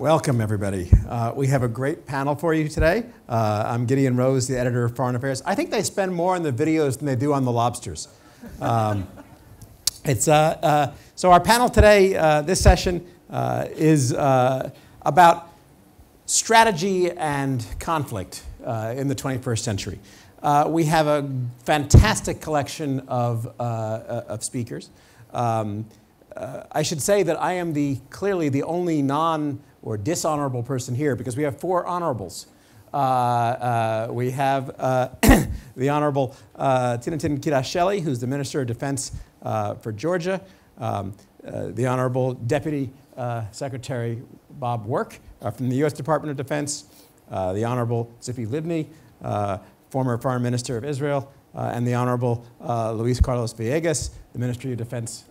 Welcome, everybody. We have a great panel for you today. I'm Gideon Rose, the editor of Foreign Affairs. I think they spend more on the videos than they do on the lobsters. So our panel today, this session, is about strategy and conflict in the 21st century. We have a fantastic collection of speakers. I should say that I am clearly the only or dishonorable person here because we have four honorables. We have the Honorable Tinatin Kirasheli, who's the Minister of Defense for Georgia, the Honorable Deputy Secretary Bob Work from the U.S. Department of Defense, the Honorable Tzipi Livni, former Foreign Minister of Israel, and the Honorable Luis Carlos Villegas, the Minister of Defense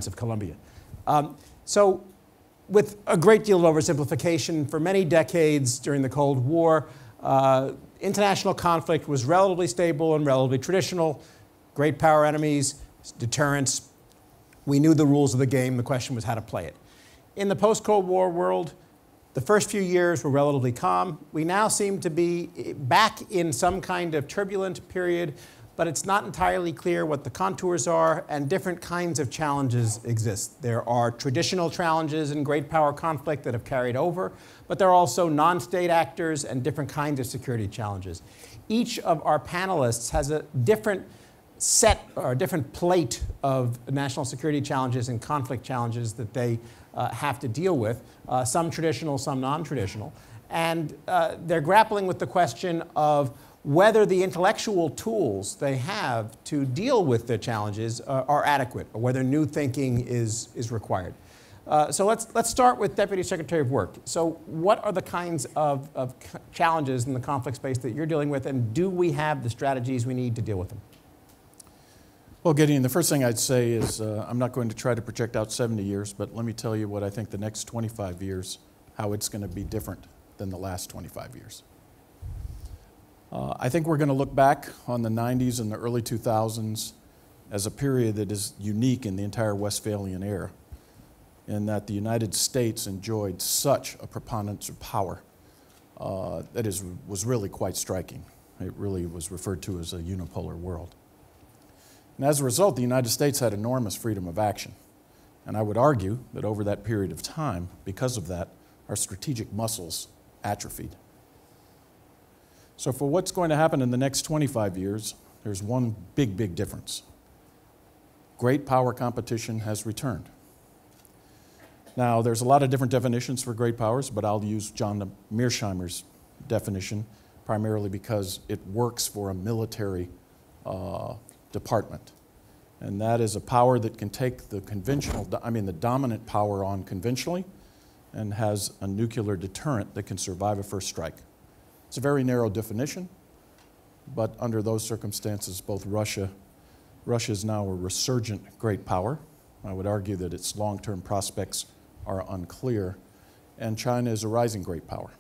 of Colombia. So, with a great deal of oversimplification, for many decades during the Cold War, international conflict was relatively stable and relatively traditional. Great power enemies, deterrence. We knew the rules of the game. The question was how to play it. In the post-Cold War world, the first few years were relatively calm. We now seem to be back in some kind of turbulent period, but it's not entirely clear what the contours are, and different kinds of challenges exist. There are traditional challenges in great power conflict that have carried over, but there are also non-state actors and different kinds of security challenges. Each of our panelists has a different set or a different plate of national security challenges and conflict challenges that they have to deal with, some traditional, some non-traditional. And they're grappling with the question of whether the intellectual tools they have to deal with the challenges are adequate, or whether new thinking is required. So let's start with Deputy Secretary of Work. So what are the kinds of challenges in the conflict space that you're dealing with, and do we have the strategies we need to deal with them? Well, Gideon, the first thing I'd say is I'm not going to try to project out 70 years, but let me tell you what I think the next 25 years, how it's going to be different than the last 25 years. I think we're going to look back on the 90s and the early 2000s as a period that is unique in the entire Westphalian era, in that the United States enjoyed such a preponderance of power that was really quite striking. It really was referred to as a unipolar world. And as a result, the United States had enormous freedom of action. And I would argue that over that period of time, because of that, our strategic muscles atrophied. So for what's going to happen in the next 25 years, there's one big, big difference. Great power competition has returned. Now, there's a lot of different definitions for great powers, but I'll use John Mearsheimer's definition primarily because it works for a military department. And that is a power that can take the dominant power on conventionally and has a nuclear deterrent that can survive a first strike. It's a very narrow definition, but under those circumstances, both Russia is now a resurgent great power. I would argue that its long-term prospects are unclear, and China is a rising great power.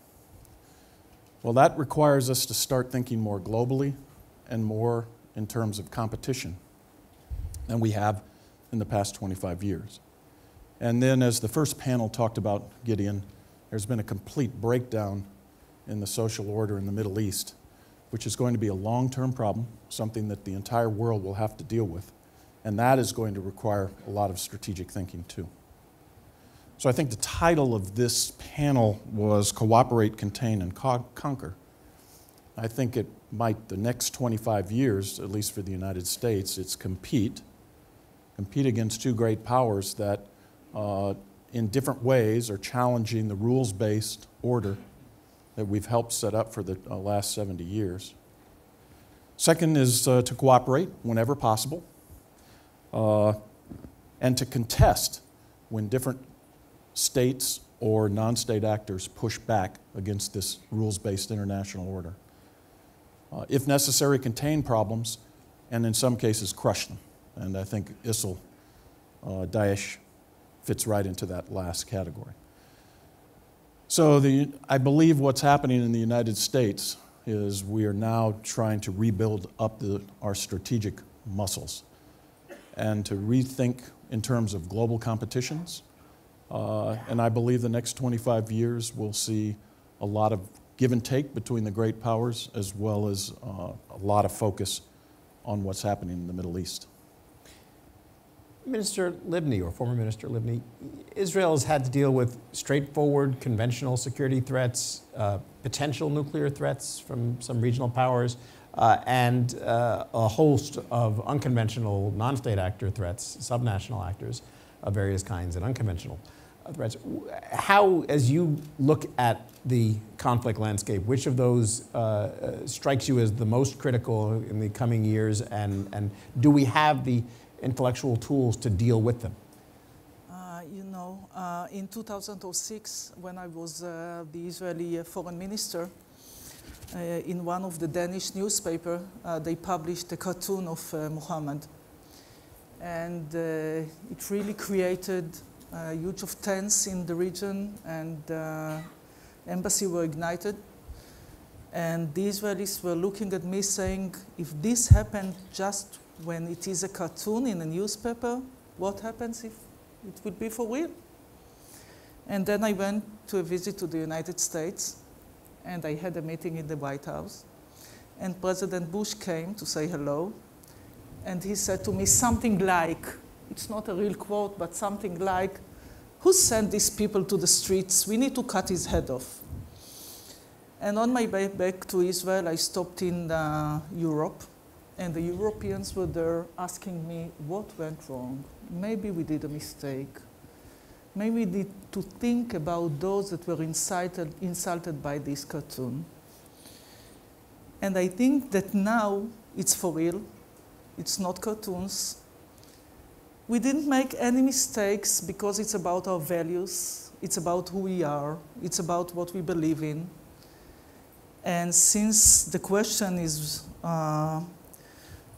Well, that requires us to start thinking more globally and more in terms of competition than we have in the past 25 years. And then, as the first panel talked about, Gideon, there's been a complete breakdown in the social order in the Middle East, which is going to be a long-term problem, something that the entire world will have to deal with. And that is going to require a lot of strategic thinking, too. So I think the title of this panel was Cooperate, Contain, and Conquer. I think it might, the next 25 years, at least for the United States, it's compete against two great powers that in different ways are challenging the rules-based order that we've helped set up for the last 70 years. Second is to cooperate whenever possible, and to contest when different states or non-state actors push back against this rules-based international order. If necessary, contain problems, and in some cases crush them. And I think ISIL, Daesh, fits right into that last category. So I believe what's happening in the United States is we are now trying to rebuild up our strategic muscles and to rethink in terms of global competitions, And I believe the next 25 years will see a lot of give and take between the great powers, as well as a lot of focus on what's happening in the Middle East. Minister Libni, or former Minister Libni, Israel has had to deal with straightforward conventional security threats, potential nuclear threats from some regional powers, and a host of unconventional non-state actor threats, subnational actors of various kinds and unconventional threats. How, as you look at the conflict landscape, which of those strikes you as the most critical in the coming years, and do we have the intellectual tools to deal with them? In 2006, when I was the Israeli foreign minister, in one of the Danish newspapers, they published a cartoon of Muhammad. And it really created a huge of tense in the region, and embassies were ignited. And the Israelis were looking at me saying, if this happened just when it is a cartoon in a newspaper, what happens if it would be for real? And then I went to a visit to the United States, and I had a meeting in the White House. And President Bush came to say hello, and he said to me something like, it's not a real quote, but something like, who sent these people to the streets? We need to cut his head off. And on my way back to Israel, I stopped in Europe, and the Europeans were there asking me what went wrong. Maybe we did a mistake. Maybe we need to think about those that were insulted by this cartoon. And I think that now it's for real. It's not cartoons. We didn't make any mistakes because it's about our values. It's about who we are. It's about what we believe in. And since the question is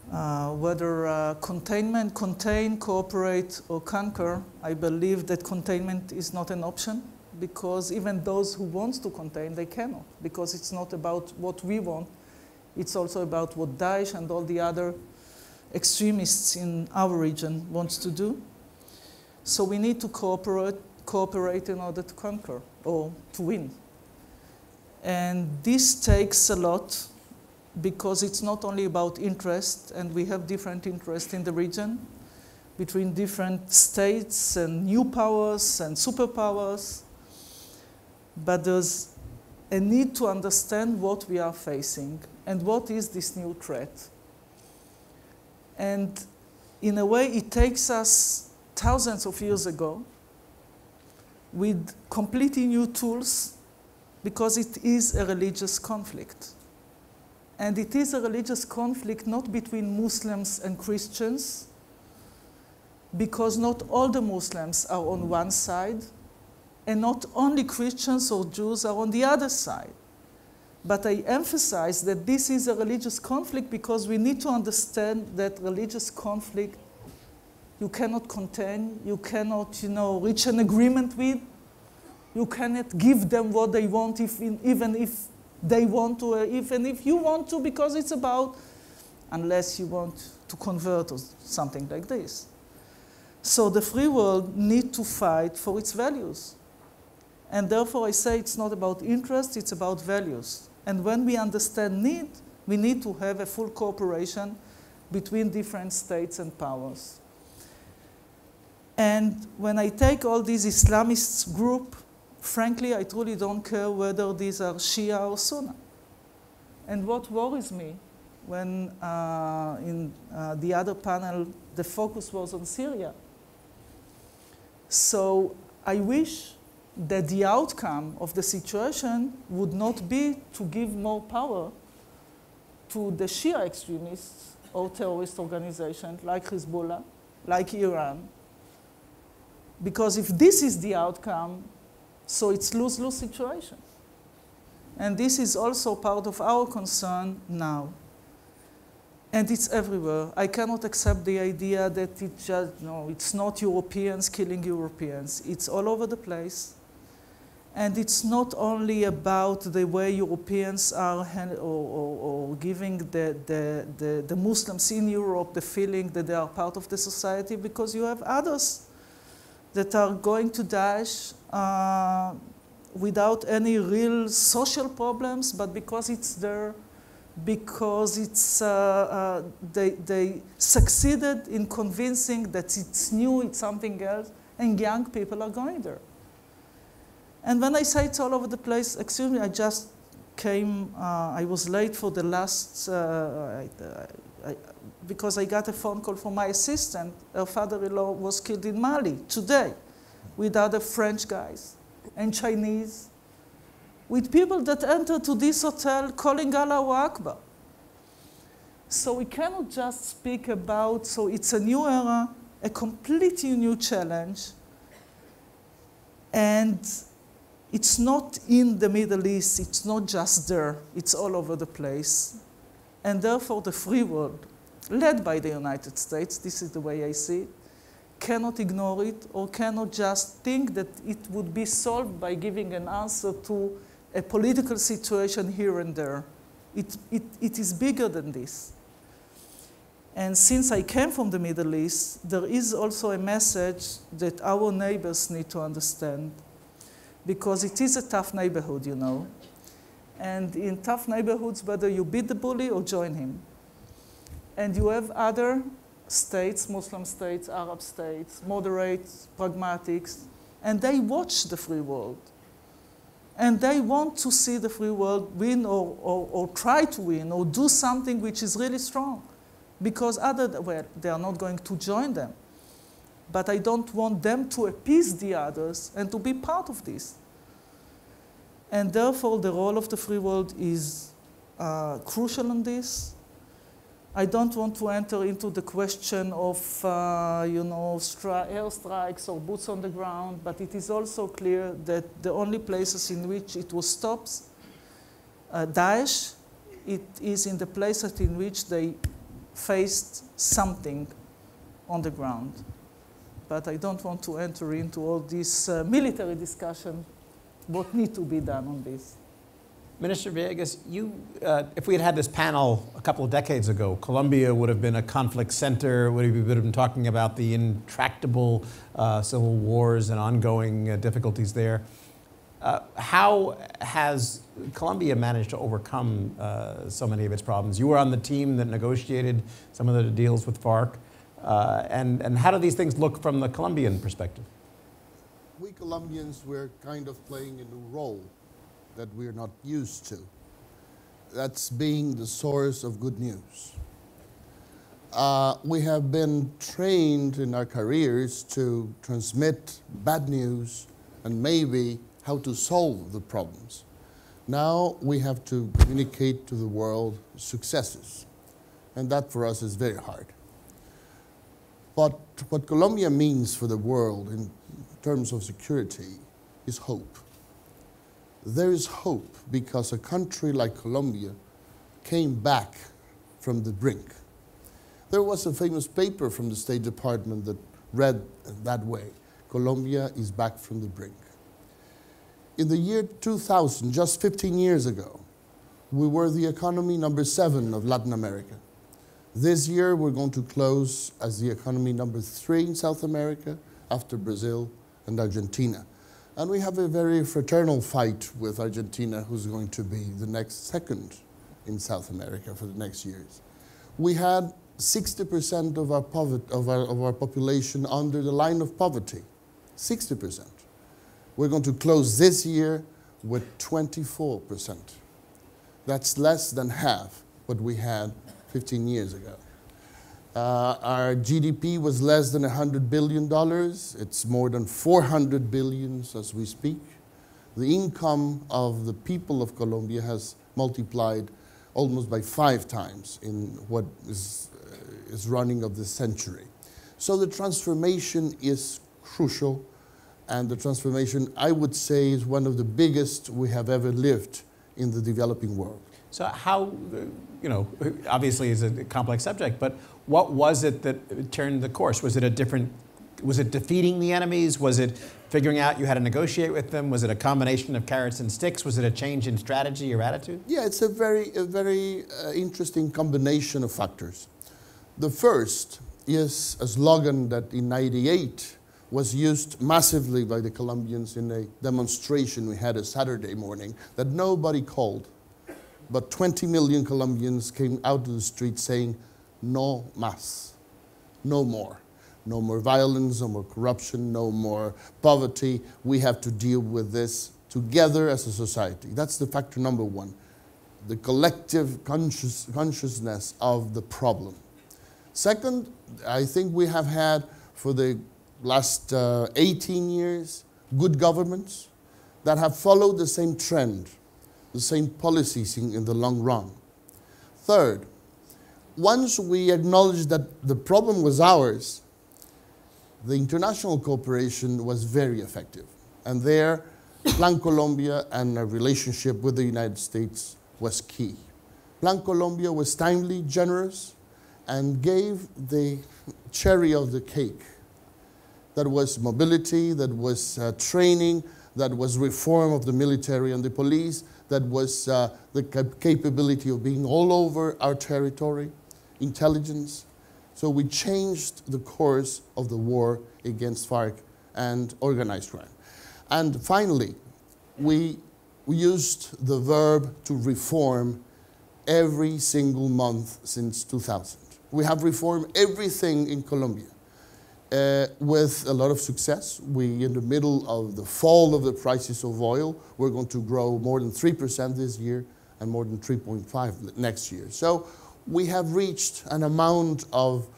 whether contain, cooperate, or conquer, I believe that containment is not an option, because even those who want to contain, they cannot, because it's not about what we want. It's also about what Daesh and all the other extremists in our region want to do. So we need to cooperate in order to conquer or to win. And this takes a lot, because it's not only about interest, and we have different interests in the region between different states and new powers and superpowers, but there's a need to understand what we are facing and what is this new threat. And in a way, it takes us thousands of years ago with completely new tools, because it is a religious conflict. And it is a religious conflict not between Muslims and Christians, because not all the Muslims are on one side, and not only Christians or Jews are on the other side. But I emphasize that this is a religious conflict because we need to understand that religious conflict you cannot contain, you cannot, reach an agreement with, you cannot give them what they want, even if they want to, even if you want to, because it's about, unless you want to convert or something like this. So the free world needs to fight for its values. And therefore I say it's not about interest, it's about values. And when we understand need, we need to have a full cooperation between different states and powers. And when I take all these Islamist groups, frankly, I truly don't care whether these are Shia or Sunni. And what worries me when in the other panel, the focus was on Syria. So I wish that the outcome of the situation would not be to give more power to the Shia extremists or terrorist organizations like Hezbollah, like Iran. Because if this is the outcome, so it's lose-lose situation. And this is also part of our concern now. And it's everywhere. I cannot accept the idea that it's not Europeans killing Europeans. It's all over the place. And it's not only about the way Europeans are or giving the Muslims in Europe the feeling that they are part of the society, because you have others that are going to Daesh without any real social problems, but because it's there, because it's, they succeeded in convincing that it's new, it's something else, and young people are going there. And when I say it's all over the place, excuse me, I just came, I was late for the last, because I got a phone call from my assistant. Her father-in-law was killed in Mali today with other French guys and Chinese, with people that entered to this hotel calling Allahu Akbar. So we cannot just speak about, so it's a new era, a completely new challenge, and it's not in the Middle East, it's not just there, it's all over the place. And therefore the free world, led by the United States, this is the way I see it, cannot ignore it or cannot just think that it would be solved by giving an answer to a political situation here and there. It is bigger than this. And since I came from the Middle East, there is also a message that our neighbors need to understand, because it is a tough neighborhood, you know. And in tough neighborhoods, whether you beat the bully or join him. And you have other states, Muslim states, Arab states, moderates, pragmatics, and they watch the free world. And they want to see the free world win or try to win or do something which is really strong. Because well, they are not going to join them. But I don't want them to appease the others and to be part of this. And therefore, the role of the free world is crucial in this. I don't want to enter into the question of airstrikes or boots on the ground, but it is also clear that the only places in which it was stopped, Daesh, it is in the places in which they faced something on the ground. But I don't want to enter into all this military discussion, what needs to be done on this. Minister Villegas, if we had had this panel a couple of decades ago, Colombia would have been a conflict center. We would have been talking about the intractable civil wars and ongoing difficulties there. How has Colombia managed to overcome so many of its problems? You were on the team that negotiated some of the deals with FARC. And how do these things look from the Colombian perspective? We Colombians were kind of playing a new role that we're not used to. That's being the source of good news. We have been trained in our careers to transmit bad news and maybe how to solve the problems. Now we have to communicate to the world successes, and that for us is very hard. But what Colombia means for the world in terms of security is hope. There is hope because a country like Colombia came back from the brink. There was a famous paper from the State Department that read that way: Colombia is back from the brink. In the year 2000, just 15 years ago, we were the economy number 7 of Latin America. This year, we're going to close as the economy number 3 in South America, after Brazil and Argentina. And we have a very fraternal fight with Argentina, who's going to be the next second in South America for the next years. We had 60% of our population under the line of poverty, 60%. We're going to close this year with 24%. That's less than half what we had 15 years ago. Our GDP was less than $100 billion. It's more than 400 billion as we speak. The income of the people of Colombia has multiplied almost by 5 times in what is running of this century. So the transformation is crucial, and the transformation, I would say, is one of the biggest we have ever lived in the developing world. So how, obviously it's a complex subject, but what was it that turned the course? Was it defeating the enemies? Was it figuring out you had to negotiate with them? Was it a combination of carrots and sticks? Was it a change in strategy or attitude? Yeah, it's a very interesting combination of factors. The first is a slogan that in '98 was used massively by the Colombians in a demonstration we had a Saturday morning that nobody called. But 20 million Colombians came out to the street saying, no más, no more. No more violence, no more corruption, no more poverty. We have to deal with this together as a society. That's the factor number one, the collective consciousness of the problem. Second, I think we have had for the last 18 years good governments that have followed the same trend, the same policies in the long run. Third, once we acknowledged that the problem was ours, the international cooperation was very effective. And there, Plan Colombia and a relationship with the United States was key. Plan Colombia was timely, generous, and gave the cherry of the cake. That was mobility, that was training, that was reform of the military and the police, that was the capability of being all over our territory, intelligence. So we changed the course of the war against FARC and organized crime. And finally, we used the verb to reform every single month since 2000. We have reformed everything in Colombia with a lot of success. We, in the middle of the fall of the prices of oil, we're going to grow more than 3% this year and more than 3.5% next year. So we have reached an amount of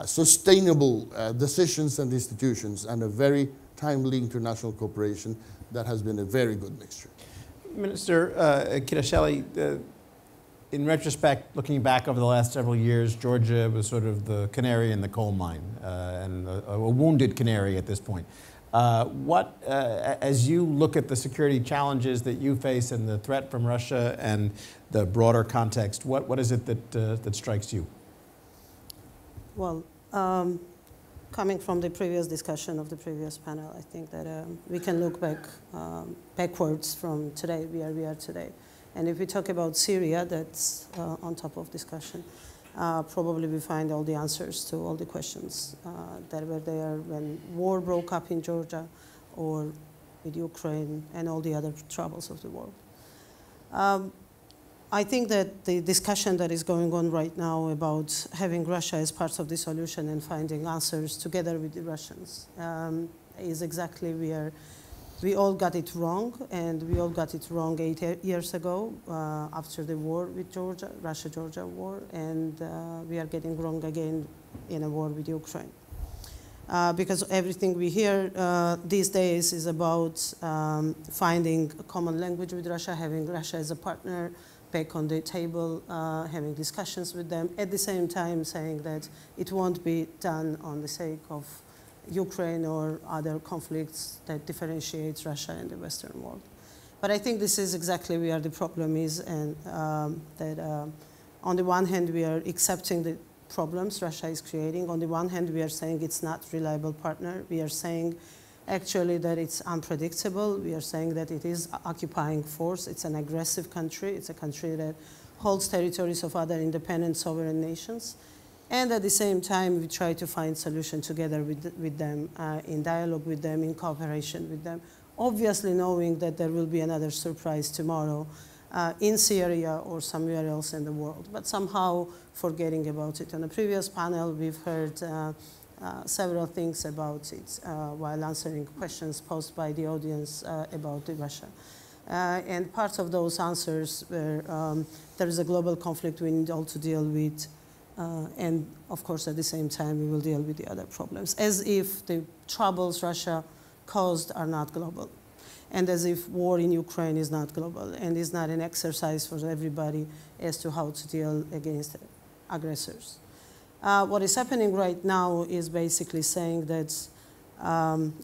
sustainable decisions and institutions and a very timely international cooperation that has been a very good mixture. Minister Kirasheli, in retrospect, looking back over the last several years, Georgia was sort of the canary in the coal mine and a wounded canary at this point. As you look at the security challenges that you face and the threat from Russia and the broader context, what is it that strikes you? Well, coming from the previous discussion of the previous panel, I think that we can look backwards from today, where we are today. And if we talk about Syria, that's on top of discussion, probably we find all the answers to all the questions that were there when war broke up in Georgia or with Ukraine and all the other troubles of the world. I think that the discussion that is going on right now about having Russia as part of the solution and finding answers together with the Russians is exactly where we all got it wrong, and we all got it wrong 8 years ago after the war with Georgia, Russia-Georgia war, and we are getting wrong again in a war with Ukraine. Because everything we hear these days is about finding a common language with Russia, having Russia as a partner back on the table, having discussions with them, at the same time saying that it won't be done on the sake of Ukraine or other conflicts that differentiates Russia and the Western world. But I think this is exactly where the problem is, and that on the one hand we are accepting the problems Russia is creating. On the one hand we are saying it's not a reliable partner. We are saying actually that it's unpredictable. We are saying that it is occupying force. It's an aggressive country. It's a country that holds territories of other independent sovereign nations. And at the same time, we try to find solutions together with them, in dialogue with them, in cooperation with them, obviously knowing that there will be another surprise tomorrow in Syria or somewhere else in the world, but somehow forgetting about it. On the previous panel, we've heard several things about it while answering questions posed by the audience about Russia. And part of those answers were there is a global conflict we need all to deal with, and of course at the same time we will deal with the other problems, as if the troubles Russia caused are not global, and as if war in Ukraine is not global and is not an exercise for everybody as to how to deal against aggressors. What is happening right now is basically saying that,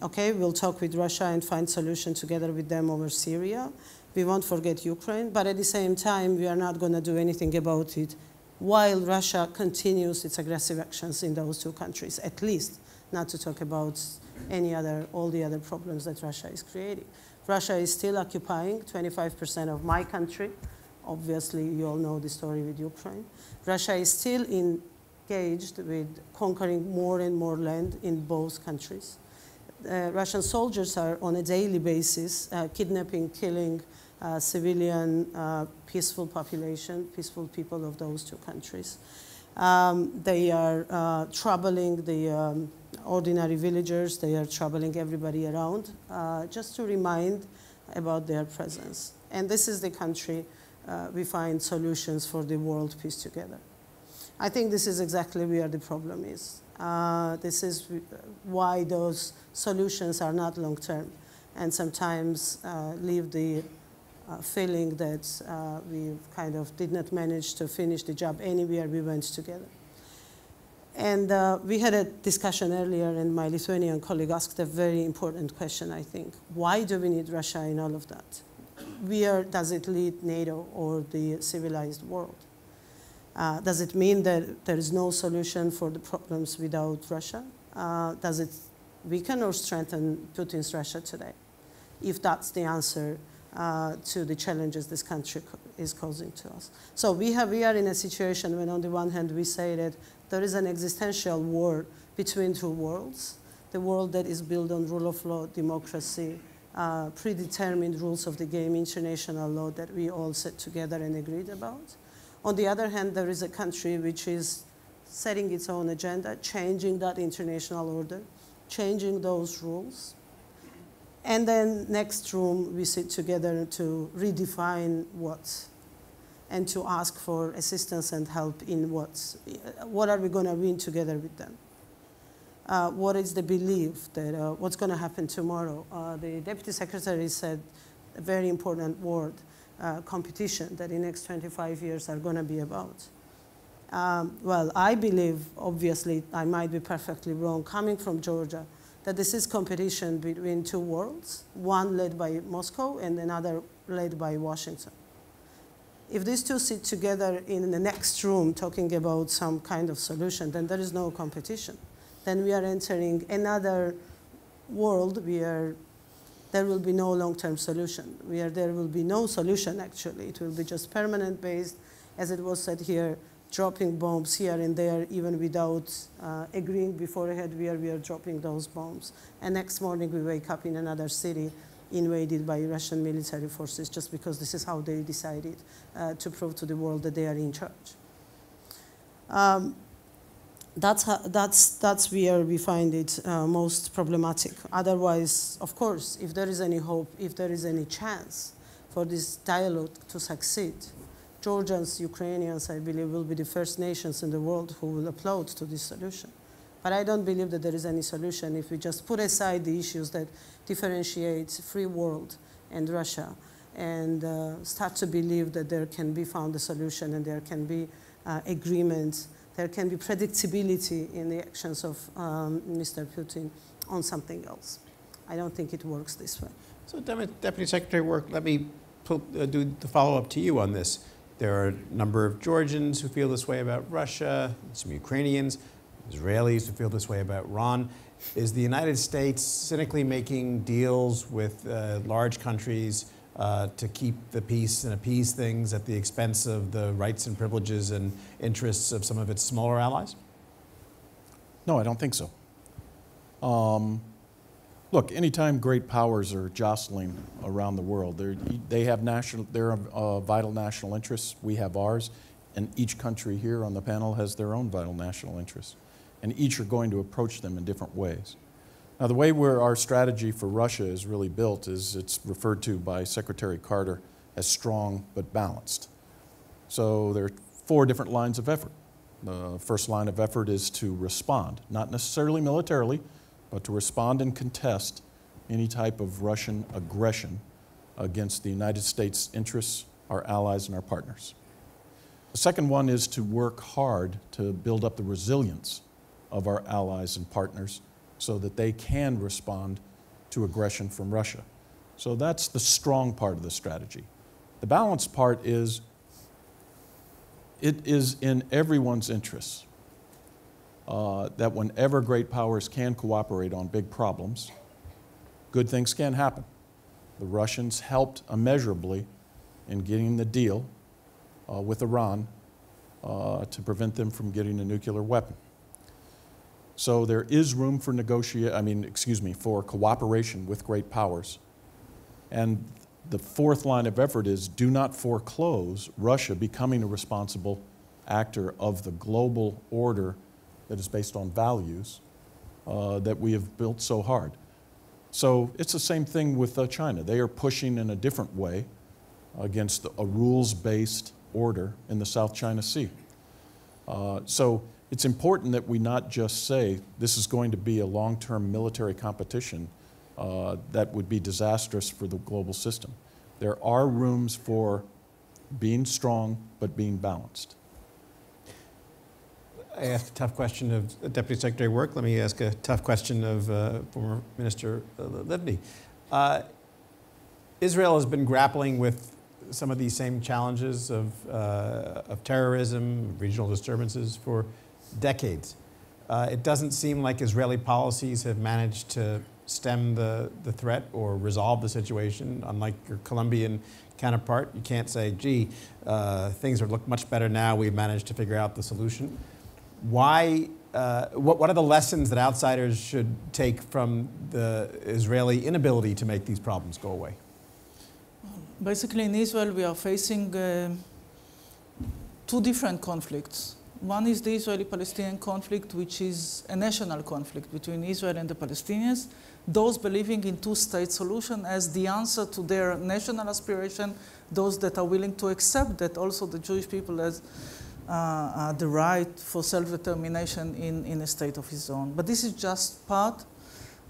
okay, we'll talk with Russia and find solutions together with them over Syria. We won't forget Ukraine, but at the same time, we are not going to do anything about it while Russia continues its aggressive actions in those two countries, at least, not to talk about all the other problems that Russia is creating. Russia is still occupying 25% of my country. Obviously, you all know the story with Ukraine. Russia is still engaged with conquering more and more land in both countries. Russian soldiers are on a daily basis kidnapping, killing civilian, peaceful population, peaceful people of those two countries. They are troubling the ordinary villagers. They are troubling everybody around, just to remind about their presence. And this is the country we find solutions for the world peace together. I think this is exactly where the problem is. This is why those solutions are not long-term and sometimes leave the feeling that we kind of did not manage to finish the job anywhere we went together. And we had a discussion earlier, and my Lithuanian colleague asked a very important question, I think. Why do we need Russia in all of that? Where does it lead NATO or the civilized world? Does it mean that there is no solution for the problems without Russia? Does it weaken or strengthen Putin's Russia today? If that's the answer to the challenges this country is causing to us. So we are in a situation when on the one hand we say that there is an existential war between two worlds, the world that is built on rule of law, democracy, predetermined rules of the game, international law that we all sat together and agreed about. On the other hand, there is a country which is setting its own agenda, changing that international order, changing those rules. And then next room, we sit together to redefine what and to ask for assistance and help in what are we going to win together with them. What is the belief that what's going to happen tomorrow? The Deputy Secretary said a very important word, competition, that the next 25 years are going to be about. Well, I believe, obviously, I might be perfectly wrong, coming from Georgia, that this is competition between two worlds, one led by Moscow and another led by Washington. If these two sit together in the next room talking about some kind of solution, then there is no competition. Then we are entering another world where there will be no long-term solution, where there will be no solution, actually. It will be just permanent based, as it was said here, dropping bombs here and there, even without agreeing beforehand where we are dropping those bombs. And next morning we wake up in another city invaded by Russian military forces just because this is how they decided to prove to the world that they are in charge. That's where we find it most problematic. Otherwise, of course, if there is any hope, if there is any chance for this dialogue to succeed, Georgians, Ukrainians, I believe, will be the first nations in the world who will applaud to this solution. But I don't believe that there is any solution if we just put aside the issues that differentiate free world and Russia and start to believe that there can be found a solution and there can be agreement, there can be predictability in the actions of Mr. Putin on something else. I don't think it works this way. So, Deputy Secretary Work, let me do the follow-up to you on this. There are a number of Georgians who feel this way about Russia, some Ukrainians, Israelis who feel this way about Iran. Is the United States cynically making deals with large countries to keep the peace and appease things at the expense of the rights and privileges and interests of some of its smaller allies? No, I don't think so. Look, anytime great powers are jostling around the world, they have their vital national interests. We have ours, and each country here on the panel has their own vital national interests, and each are going to approach them in different ways. Now, the way our strategy for Russia is really built is it's referred to by Secretary Carter as strong but balanced. So there are 4 different lines of effort. The first line of effort is to respond, not necessarily militarily, but to respond and contest any type of Russian aggression against the United States' interests, our allies, and our partners. The second one is to work hard to build up the resilience of our allies and partners so that they can respond to aggression from Russia. So that's the strong part of the strategy. The balanced part is it is in everyone's interests that whenever great powers can cooperate on big problems, good things can happen. The Russians helped immeasurably in getting the deal with Iran to prevent them from getting a nuclear weapon. So there is room for for cooperation with great powers. And the fourth line of effort is do not foreclose Russia becoming a responsible actor of the global order that is based on values that we have built so hard. So it's the same thing with China. They are pushing in a different way against a rules-based order in the South China Sea. So it's important that we not just say this is going to be a long-term military competition that would be disastrous for the global system. There are rooms for being strong but being balanced. I asked a tough question of Deputy Secretary of Work. Let me ask a tough question of former Minister Livni. Israel has been grappling with some of these same challenges of terrorism, regional disturbances for decades. It doesn't seem like Israeli policies have managed to stem the threat or resolve the situation. Unlike your Colombian counterpart, you can't say, gee, things look much better now, we've managed to figure out the solution. Why, what are the lessons that outsiders should take from the Israeli inability to make these problems go away? Basically, in Israel, we are facing two different conflicts. One is the Israeli-Palestinian conflict, which is a national conflict between Israel and the Palestinians, those believing in two-state solution as the answer to their national aspiration, those that are willing to accept that also the Jewish people has the right for self-determination in a state of his own. But this is just part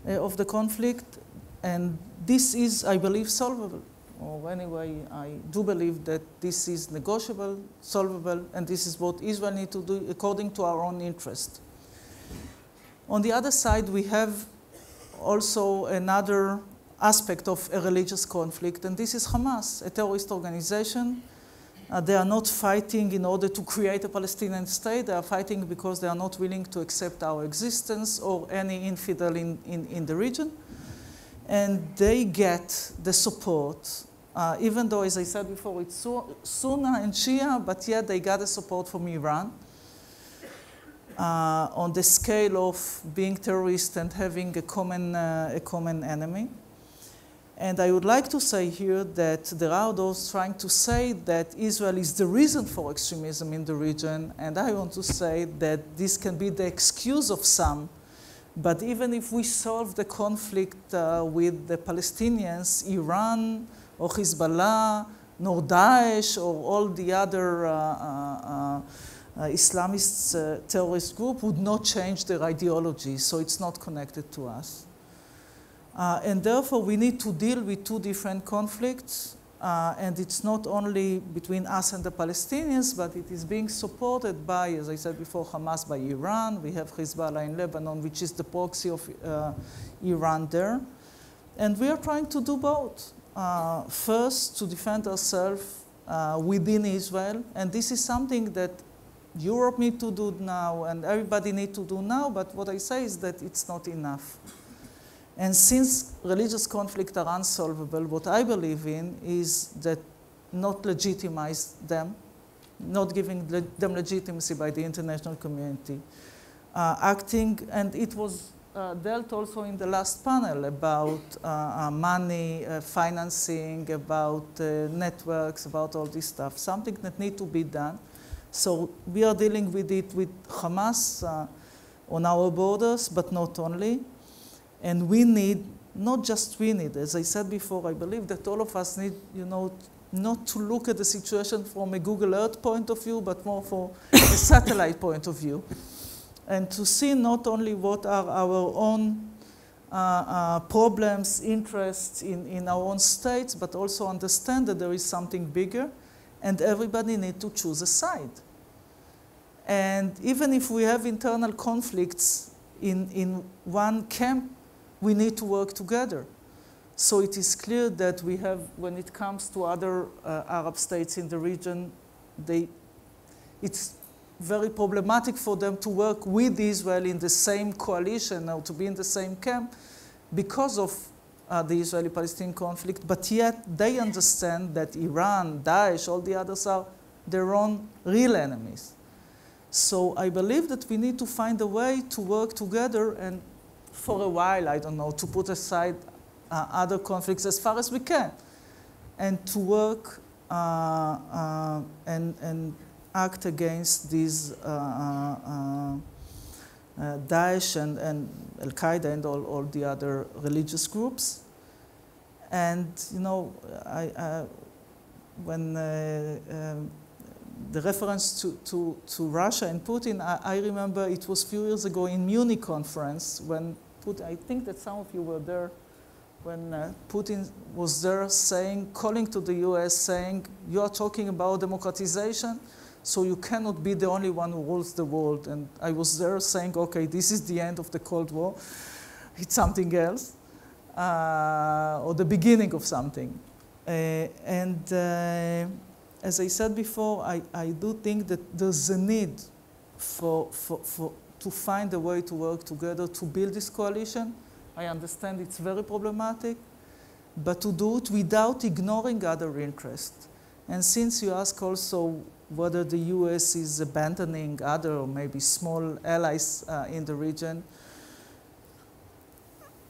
of the conflict, and this is, I believe, solvable. Or anyway, I do believe that this is negotiable, solvable, and this is what Israel needs to do according to our own interest. On the other side, we have also another aspect of a religious conflict, and this is Hamas, a terrorist organization. They are not fighting in order to create a Palestinian state. They are fighting because they are not willing to accept our existence or any infidel in the region. And they get the support, even though, as I said before, it's Sunni and Shia, but yet they got the support from Iran on the scale of being terrorists and having a common enemy. And I would like to say here that there are those trying to say that Israel is the reason for extremism in the region, and I want to say that this can be the excuse of some. But even if we solve the conflict with the Palestinians, Iran or Hezbollah, nor Daesh or all the other Islamist terrorist group would not change their ideology, so it's not connected to us. And therefore, we need to deal with two different conflicts, and it's not only between us and the Palestinians, but it is being supported by, as I said before, Hamas, by Iran. We have Hezbollah in Lebanon, which is the proxy of Iran there. And we are trying to do both. First, to defend ourselves within Israel, and this is something that Europe needs to do now, and everybody needs to do now, but what I say is that it's not enough. And since religious conflicts are unsolvable, what I believe in is that not legitimize them, not giving them legitimacy by the international community. Acting, and it was dealt also in the last panel about money, financing, about networks, about all this stuff, something that needs to be done. So we are dealing with it with Hamas on our borders, but not only. And we need, not just we need, as I said before, I believe that all of us need, not to look at the situation from a Google Earth point of view, but more from a satellite point of view. And to see not only what are our own problems, interests in our own states, but also understand that there is something bigger, and everybody needs to choose a side. And even if we have internal conflicts in one camp, we need to work together. So it is clear that we have, when it comes to other Arab states in the region, it's very problematic for them to work with Israel in the same coalition or to be in the same camp because of the Israeli-Palestinian conflict, but yet they understand that Iran, Daesh, all the others are their own real enemies. So I believe that we need to find a way to work together and for a while, I don't know, to put aside other conflicts as far as we can, and to work and act against these Daesh and Al-Qaeda and all the other religious groups. And, you know, when the reference to Russia and Putin, I remember it was a few years ago in Munich conference when Putin, I think that some of you were there, when Putin was there saying, calling to the US saying, you are talking about democratization, so you cannot be the only one who rules the world. And I was there saying, okay, this is the end of the Cold War. It's something else, or the beginning of something. As I said before, I do think that there's a need to find a way to work together to build this coalition. I understand it's very problematic, but to do it without ignoring other interests. And since you ask also whether the US is abandoning other or maybe small allies in the region,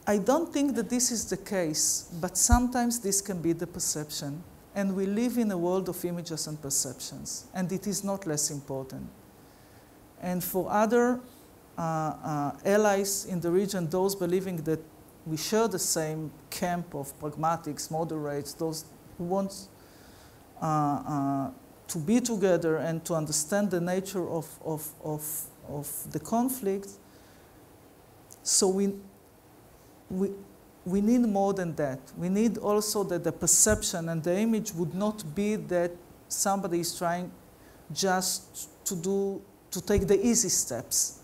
I don't think that this is the case, but sometimes this can be the perception. And we live in a world of images and perceptions, and it is not less important. And for other allies in the region, those believing that we share the same camp of pragmatics, moderates, those who want to be together and to understand the nature of the conflict. So we need more than that. We need also that the perception and the image would not be that somebody is trying just to take the easy steps.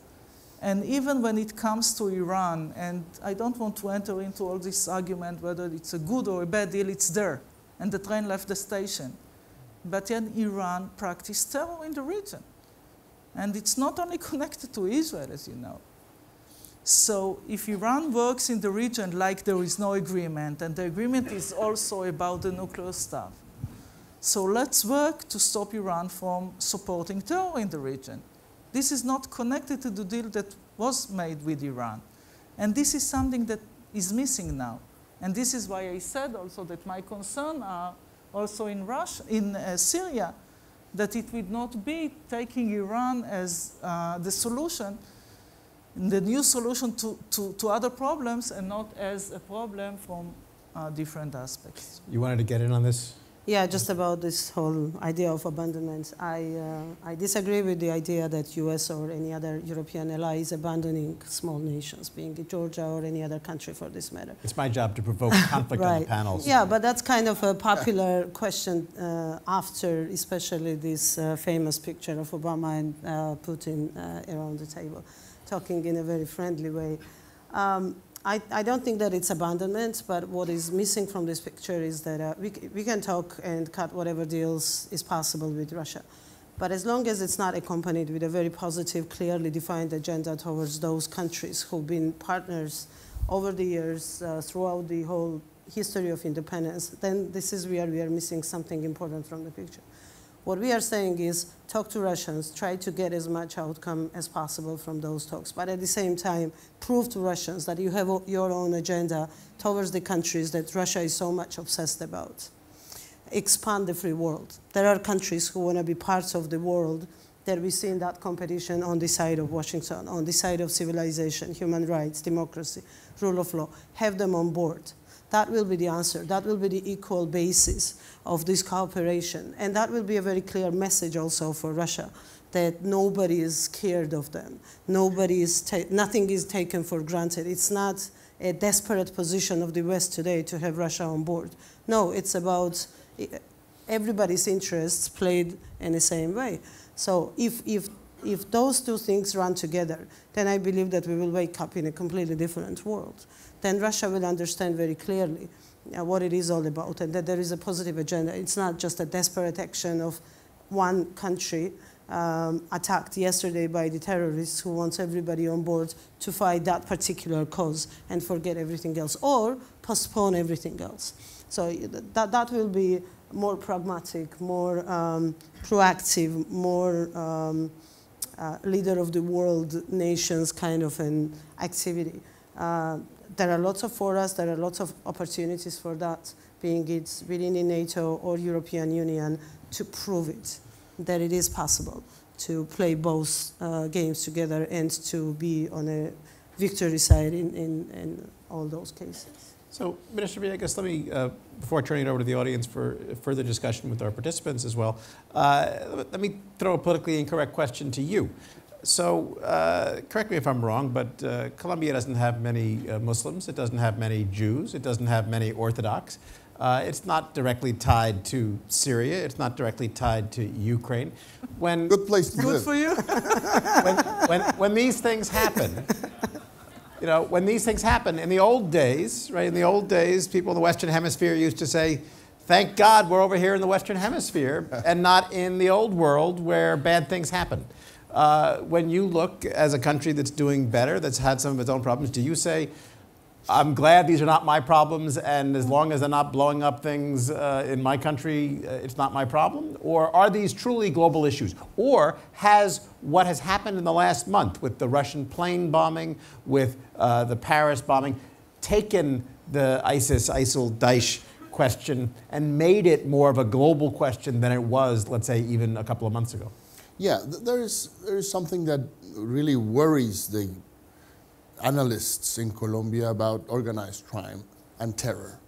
And even when it comes to Iran, and I don't want to enter into all this argument whether it's a good or a bad deal, it's there. And the train left the station. But then Iran practiced terror in the region. And it's not only connected to Israel, as you know. So if Iran works in the region like there is no agreement, and the agreement is also about the nuclear stuff, so let's work to stop Iran from supporting terror in the region. This is not connected to the deal that was made with Iran. And this is something that is missing now. And this is why I said also that my concern are also in Syria, that it would not be taking Iran as the solution, the new solution to other problems, and not as a problem from different aspects. You wanted to get in on this? Yeah, just about this whole idea of abandonment. I disagree with the idea that US or any other European ally is abandoning small nations, being it Georgia or any other country for this matter. It's my job to provoke conflict right. on the panels. Yeah, but that's kind of a popular question after, especially this famous picture of Obama and Putin around the table, talking in a very friendly way. I don't think that it's abandonment, but what is missing from this picture is that we can talk and cut whatever deals is possible with Russia. But as long as it's not accompanied with a very positive, clearly defined agenda towards those countries who've been partners over the years throughout the whole history of independence, then this is where we are missing something important from the picture. What we are saying is talk to Russians, try to get as much outcome as possible from those talks, but at the same time, prove to Russians that you have your own agenda towards the countries that Russia is so much obsessed about. Expand the free world. There are countries who want to be parts of the world that we see in that competition on the side of Washington, on the side of civilization, human rights, democracy, rule of law. Have them on board. That will be the answer. That will be the equal basis of this cooperation. And that will be a very clear message also for Russia, that nobody is scared of them. Nothing is taken for granted. It's not a desperate position of the West today to have Russia on board. No, it's about everybody's interests played in the same way. So if those two things run together, then I believe that we will wake up in a completely different world. Then Russia will understand very clearly what it is all about, and that there is a positive agenda. It's not just a desperate action of one country attacked yesterday by the terrorists who wants everybody on board to fight that particular cause and forget everything else, or postpone everything else. So that will be more pragmatic, more proactive, more leader of the world nations kind of an activity. There are lots of forums, there are lots of opportunities for that, being it within the NATO or European Union, to prove it, that it is possible to play both games together and to be on a victory side in all those cases. So, Minister Villegas, let me, before turning it over to the audience for further discussion with our participants as well, let me throw a politically incorrect question to you. So, correct me if I'm wrong, but Colombia doesn't have many Muslims, it doesn't have many Jews, it doesn't have many Orthodox. It's not directly tied to Syria, it's not directly tied to Ukraine. Good place to live. Good for you. When these things happen, you know, when these things happen, in the old days, right, in the old days, people in the Western Hemisphere used to say, thank God we're over here in the Western Hemisphere and not in the old world where bad things happen. When you look as a country that's doing better, that's had some of its own problems, do you say, I'm glad these are not my problems, and as long as they're not blowing up things in my country, it's not my problem? Or are these truly global issues? Or has what has happened in the last month with the Russian plane bombing, with the Paris bombing, taken the ISIL, Daesh question and made it more of a global question than it was, let's say, even a couple of months ago? Yeah, there is something that really worries the analysts in Colombia about organized crime and terror.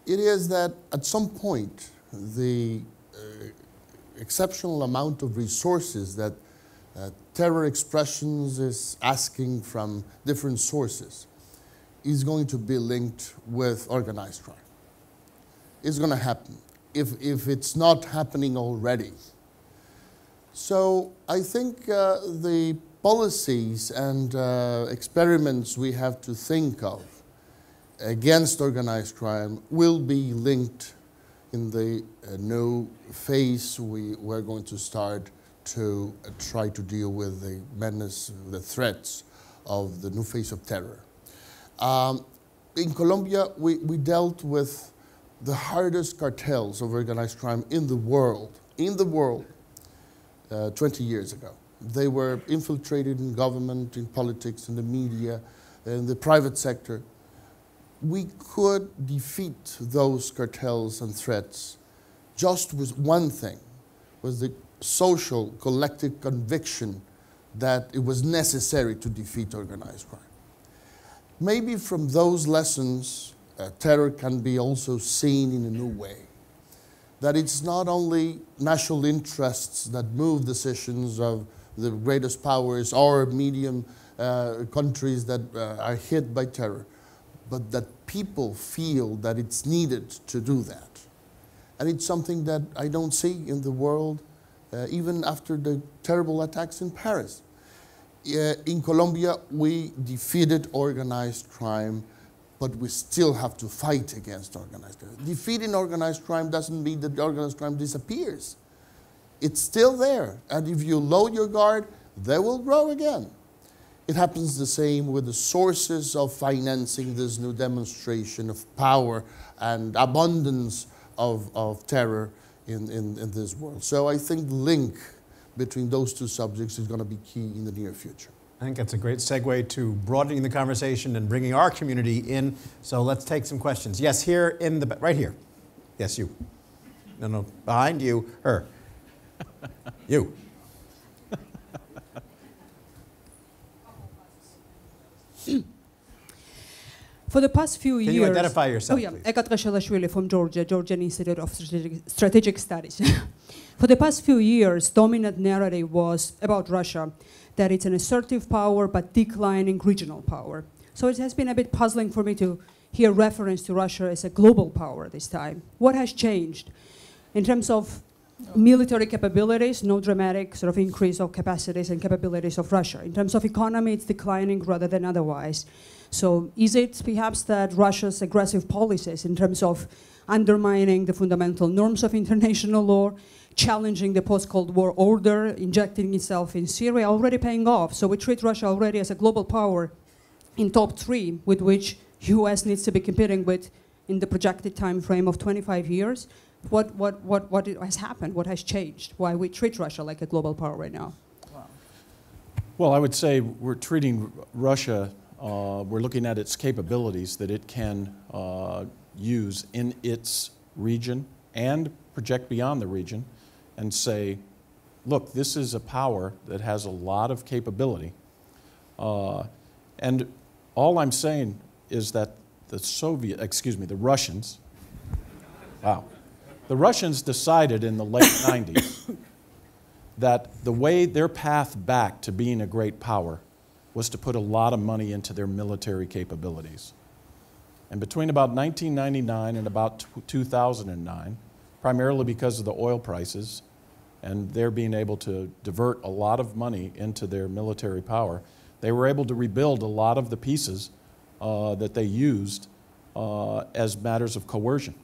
It is that at some point, the exceptional amount of resources that terror expressions is asking from different sources is going to be linked with organized crime. It's going to happen, if it's not happening already. So I think the policies and experiments we have to think of against organized crime will be linked in the new phase we're going to start to try to deal with the menace, the threats of the new phase of terror. In Colombia, we dealt with the hardest cartels of organized crime in the world, 20 years ago. They were infiltrated in government, in politics, in the media, in the private sector. We could defeat those cartels and threats just with one thing, was the social collective conviction that it was necessary to defeat organized crime. Maybe from those lessons, terror can be also seen in a new way. That it's not only national interests that move decisions of the greatest powers or medium countries that are hit by terror, but that people feel that it's needed to do that. And it's something that I don't see in the world, even after the terrible attacks in Paris. In Colombia, we defeated organized crime, but we still have to fight against organized crime. Defeating organized crime doesn't mean that organized crime disappears. It's still there, and if you lower your guard, they will grow again. It happens the same with the sources of financing this new demonstration of power and abundance of terror in this world. So I think the link between those two subjects is going to be key in the near future. I think that's a great segue to broadening the conversation and bringing our community in. So let's take some questions. Yes, here in the, right here. Yes, you. No, behind you, her. You. For the past few years... Can you identify yourself, please? Egat Reshalashvili from Georgia, Georgian Institute of Strategic Studies. For the past few years, dominant narrative was about Russia, that it's an assertive power but declining regional power. So it has been a bit puzzling for me to hear reference to Russia as a global power this time. What has changed? In terms of military capabilities, no dramatic sort of increase of capacities and capabilities of Russia. In terms of economy, it's declining rather than otherwise. So is it perhaps that Russia's aggressive policies in terms of undermining the fundamental norms of international law, challenging the post-Cold War order, injecting itself in Syria, already paying off? So we treat Russia already as a global power in top 3, with which US needs to be competing with in the projected time frame of 25 years. What has happened? What has changed? Why we treat Russia like a global power right now? Wow. Well, I would say we're treating Russia, we're looking at its capabilities that it can use in its region and project beyond the region and say, look, this is a power that has a lot of capability. And all I'm saying is that the Russians, wow. The Russians decided in the late 90s that the way their path back to being a great power was to put a lot of money into their military capabilities. And between about 1999 and about 2009, primarily because of the oil prices and their being able to divert a lot of money into their military power, they were able to rebuild a lot of the pieces that they used as matters of coercion.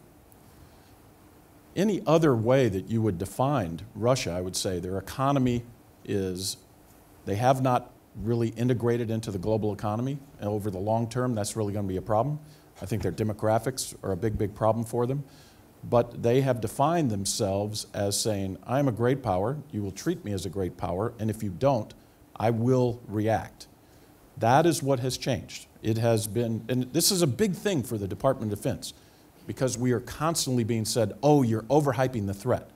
Any other way that you would define Russia, I would say their economy is, they have not really integrated into the global economy, and over the long term, that's really going to be a problem. I think their demographics are a big, big problem for them. But they have defined themselves as saying, I'm a great power, you will treat me as a great power, and if you don't, I will react. That is what has changed. It has been, and this is a big thing for the Department of Defense, because we are constantly being said, oh, you're overhyping the threat.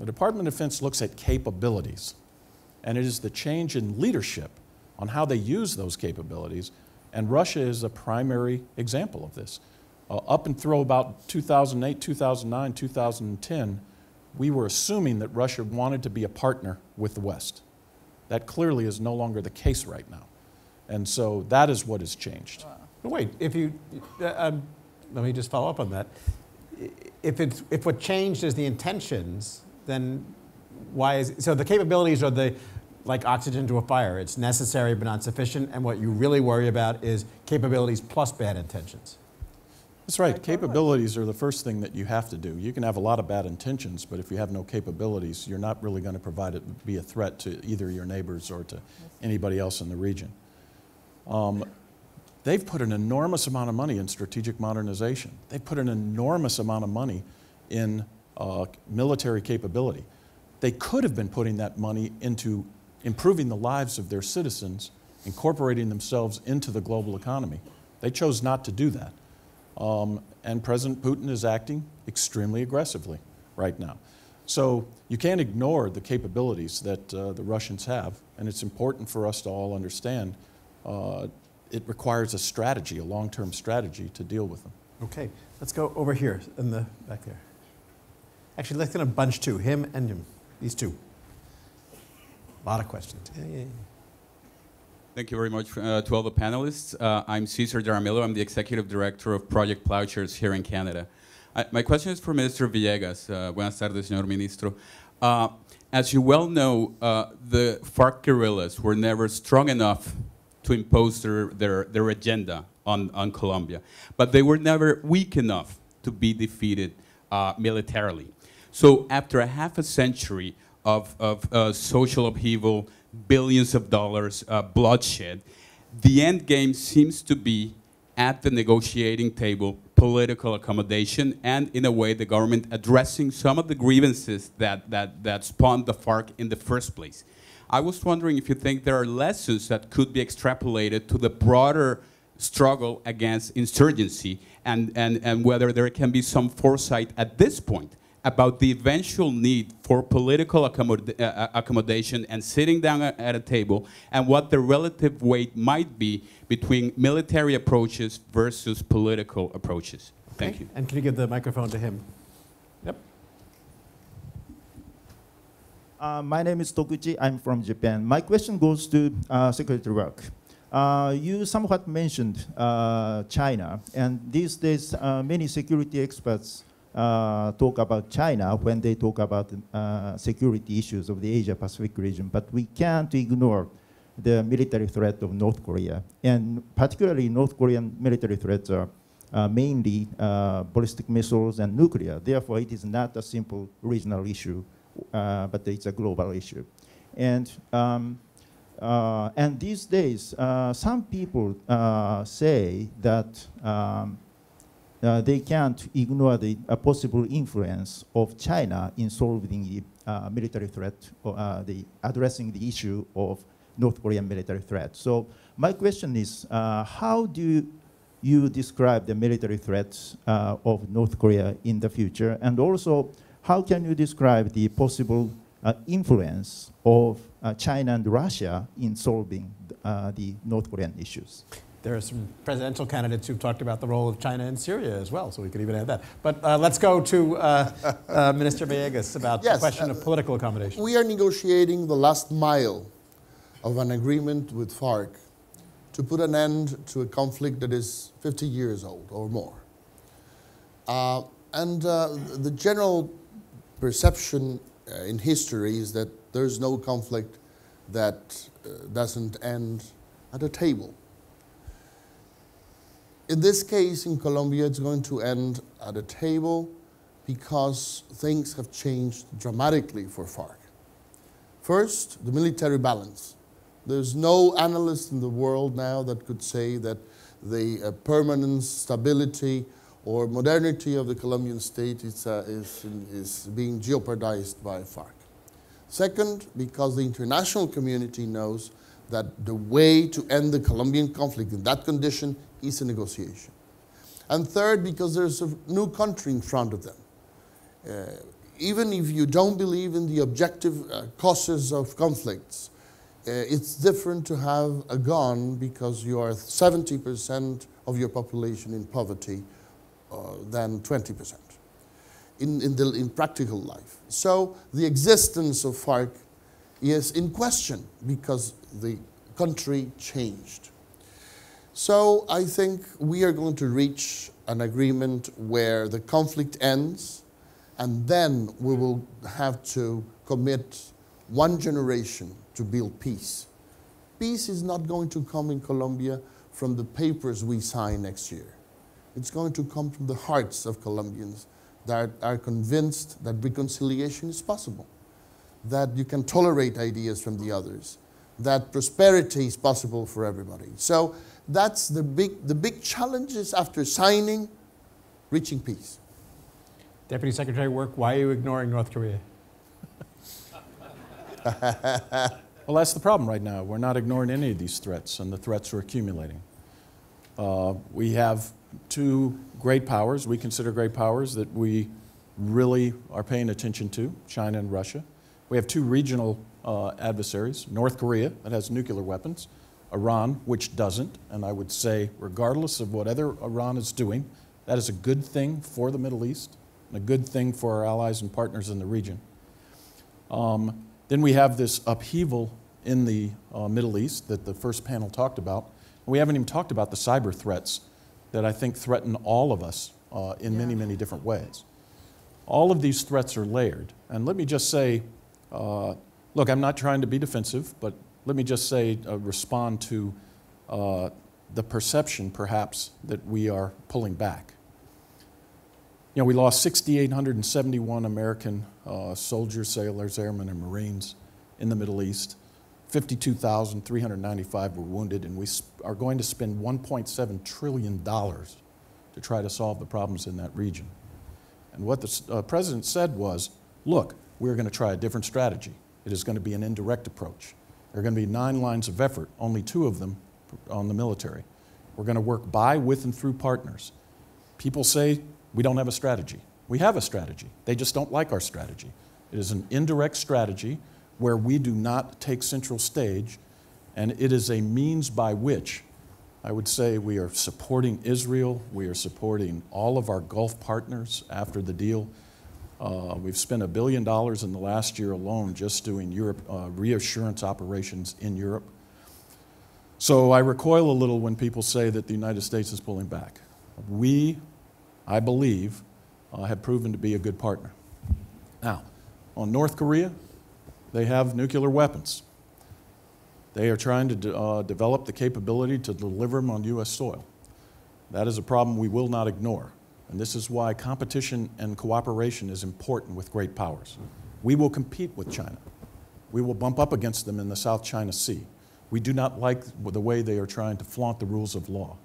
The Department of Defense looks at capabilities, and it is the change in leadership on how they use those capabilities, and Russia is a primary example of this. Up until about 2008, 2009, 2010, we were assuming that Russia wanted to be a partner with the West. That clearly is no longer the case right now. And so that is what has changed. But wait, if you, let me just follow up on that. If what changed is the intentions, then why is, so the capabilities are the, like oxygen to a fire. It's necessary but not sufficient, and what you really worry about is capabilities plus bad intentions. That's right. Capabilities are the first thing that you have to do. You can have a lot of bad intentions, but if you have no capabilities, you're not really going to provide it, be a threat to either your neighbors or to anybody else in the region. They've put an enormous amount of money in strategic modernization. They've put an enormous amount of money in military capability. They could have been putting that money into improving the lives of their citizens, incorporating themselves into the global economy. They chose not to do that. And President Putin is acting extremely aggressively right now. So you can't ignore the capabilities that the Russians have, and it's important for us to all understand it requires a strategy, a long-term strategy to deal with them. Okay, let's go over here in the back there. Actually, let's get a bunch too, him and him, these two. A lot of questions. Yeah. Thank you very much to all the panelists. I'm Cesar Jaramillo. I'm the Executive Director of Project Plowshares here in Canada. My question is for Minister Villegas. Buenas tardes, señor ministro. As you well know, the FARC guerrillas were never strong enough to impose their agenda on Colombia, but they were never weak enough to be defeated militarily. So after a half a century of social upheaval, billions of dollars, bloodshed, the end game seems to be at the negotiating table, political accommodation, and in a way the government addressing some of the grievances that spawned the FARC in the first place. I was wondering if you think there are lessons that could be extrapolated to the broader struggle against insurgency, and whether there can be some foresight at this point about the eventual need for political accommodation and sitting down at a table, and what the relative weight might be between military approaches versus political approaches. Thank you. And can you give the microphone to him? Yep. My name is Tokuchi. I'm from Japan. My question goes to Secretary Work. You somewhat mentioned China, and these days many security experts talk about China when they talk about security issues of the Asia-Pacific region, but we can't ignore the military threat of North Korea. And particularly North Korean military threats are mainly ballistic missiles and nuclear. Therefore, it is not a simple regional issue, but it's a global issue. And these days, some people say that they can't ignore the possible influence of China in solving the military threat, or addressing the issue of North Korean military threat. So my question is, how do you describe the military threats of North Korea in the future? And also, how can you describe the possible influence of China and Russia in solving the North Korean issues? There are some presidential candidates who've talked about the role of China in Syria as well, so we could even add that. But let's go to Minister Villegas about the question of political accommodation. We are negotiating the last mile of an agreement with FARC to put an end to a conflict that is 50 years old or more. The general perception in history is that there's no conflict that doesn't end at a table. In this case, in Colombia, it's going to end at a table because things have changed dramatically for FARC. First, the military balance. There's no analyst in the world now that could say that the permanence, stability, or modernity of the Colombian state is being jeopardized by FARC. Second, because the international community knows that the way to end the Colombian conflict in that condition is a negotiation. And third, because there's a new country in front of them. Even if you don't believe in the objective causes of conflicts, it's different to have a gun because you are 70% of your population in poverty than 20% in practical life. So the existence of FARC is in question because the country changed. So I think we are going to reach an agreement where the conflict ends, and then we will have to commit one generation to build peace. Peace is not going to come in Colombia from the papers we sign next year. It's going to come from the hearts of Colombians that are convinced that reconciliation is possible, that you can tolerate ideas from the others, that prosperity is possible for everybody. So that's the big challenges after signing, reaching peace. Deputy Secretary of Work, why are you ignoring North Korea? Well, that's the problem right now. We're not ignoring any of these threats, and the threats are accumulating. We have two great powers, we consider great powers, that we really are paying attention to, China and Russia. We have two regional adversaries, North Korea, that has nuclear weapons, Iran, which doesn't, and I would say, regardless of whatever Iran is doing, that is a good thing for the Middle East, and a good thing for our allies and partners in the region. Then we have this upheaval in the Middle East that the first panel talked about. We haven't even talked about the cyber threats that I think threaten all of us in many, many different ways. All of these threats are layered. And let me just say, look, I'm not trying to be defensive, but let me just say, respond to the perception, perhaps, that we are pulling back. You know, we lost 6,871 American soldiers, sailors, airmen, and Marines in the Middle East. 52,395 were wounded, and we are going to spend $1.7 trillion to try to solve the problems in that region. And what the President said was, look, we're going to try a different strategy. It is going to be an indirect approach. There are going to be 9 lines of effort, only 2 of them on the military. We're going to work by, with, and through partners. People say we don't have a strategy. We have a strategy. They just don't like our strategy. It is an indirect strategy where we do not take central stage, and it is a means by which I would say we are supporting Israel, we are supporting all of our Gulf partners after the deal. We've spent $1 billion in the last year alone just doing Europe, reassurance operations in Europe. So I recoil a little when people say that the United States is pulling back. We, I believe, have proven to be a good partner. Now, on North Korea, they have nuclear weapons. They are trying to develop the capability to deliver them on U.S. soil. That is a problem we will not ignore. And this is why competition and cooperation is important with great powers. We will compete with China. We will bump up against them in the South China Sea. We do not like the way they are trying to flaunt the rules of law.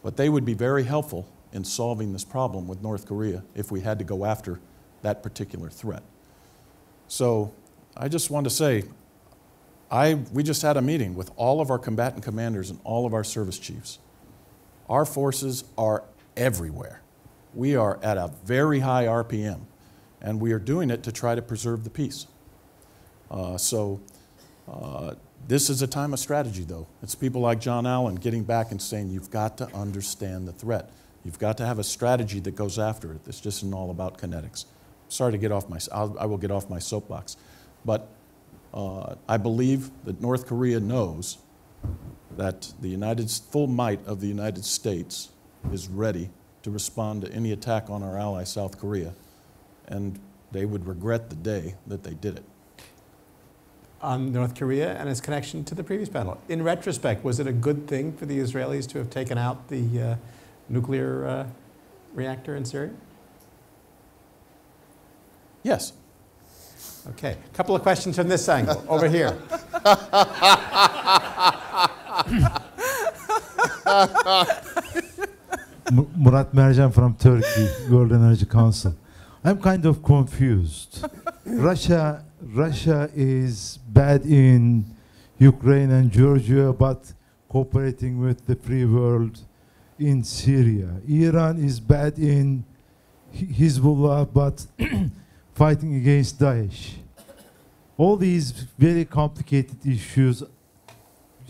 But they would be very helpful in solving this problem with North Korea if we had to go after that particular threat. So I just want to say, We just had a meeting with all of our combatant commanders and all of our service chiefs. Our forces are everywhere. We are at a very high RPM, and we are doing it to try to preserve the peace. This is a time of strategy, though. It's people like John Allen getting back and saying, you've got to understand the threat. You've got to have a strategy that goes after it. This just isn't all about kinetics. Sorry to get off I will get off my soapbox. But I believe that North Korea knows that the full might of the United States is ready to respond to any attack on our ally, South Korea, and they would regret the day that they did it. On North Korea and its connection to the previous panel. In retrospect, was it a good thing for the Israelis to have taken out the nuclear reactor in Syria? Yes. Okay, a couple of questions from this angle, over here. Murat Mercan from Turkey, World Energy Council. I'm kind of confused. Russia is bad in Ukraine and Georgia, but cooperating with the free world in Syria. Iran is bad in Hezbollah, but fighting against Daesh. All these very complicated issues,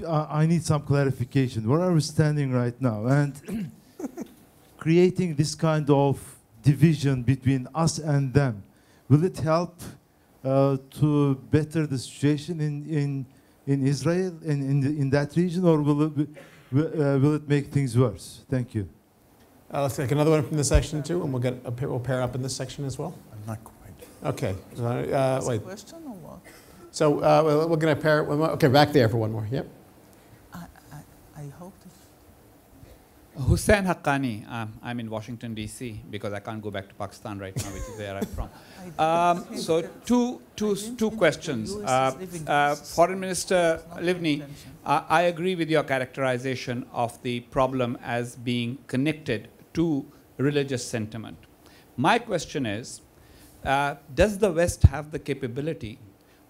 I need some clarification. Where are we standing right now? And creating this kind of division between us and them, will it help to better the situation in Israel, in that region, or will it make things worse? Thank you. Let's take another one from this section too, and we'll pair up in this section as well. I'm not quite. Okay. Wait. Question or what? So we're going to pair. Okay, back there for one more. Yep. I hope. Hussein Haqqani. I'm in Washington, D.C., because I can't go back to Pakistan right now, which is where I'm from. So two questions. Foreign Minister Livni, I agree with your characterization of the problem as being connected to religious sentiment. My question is, does the West have the capability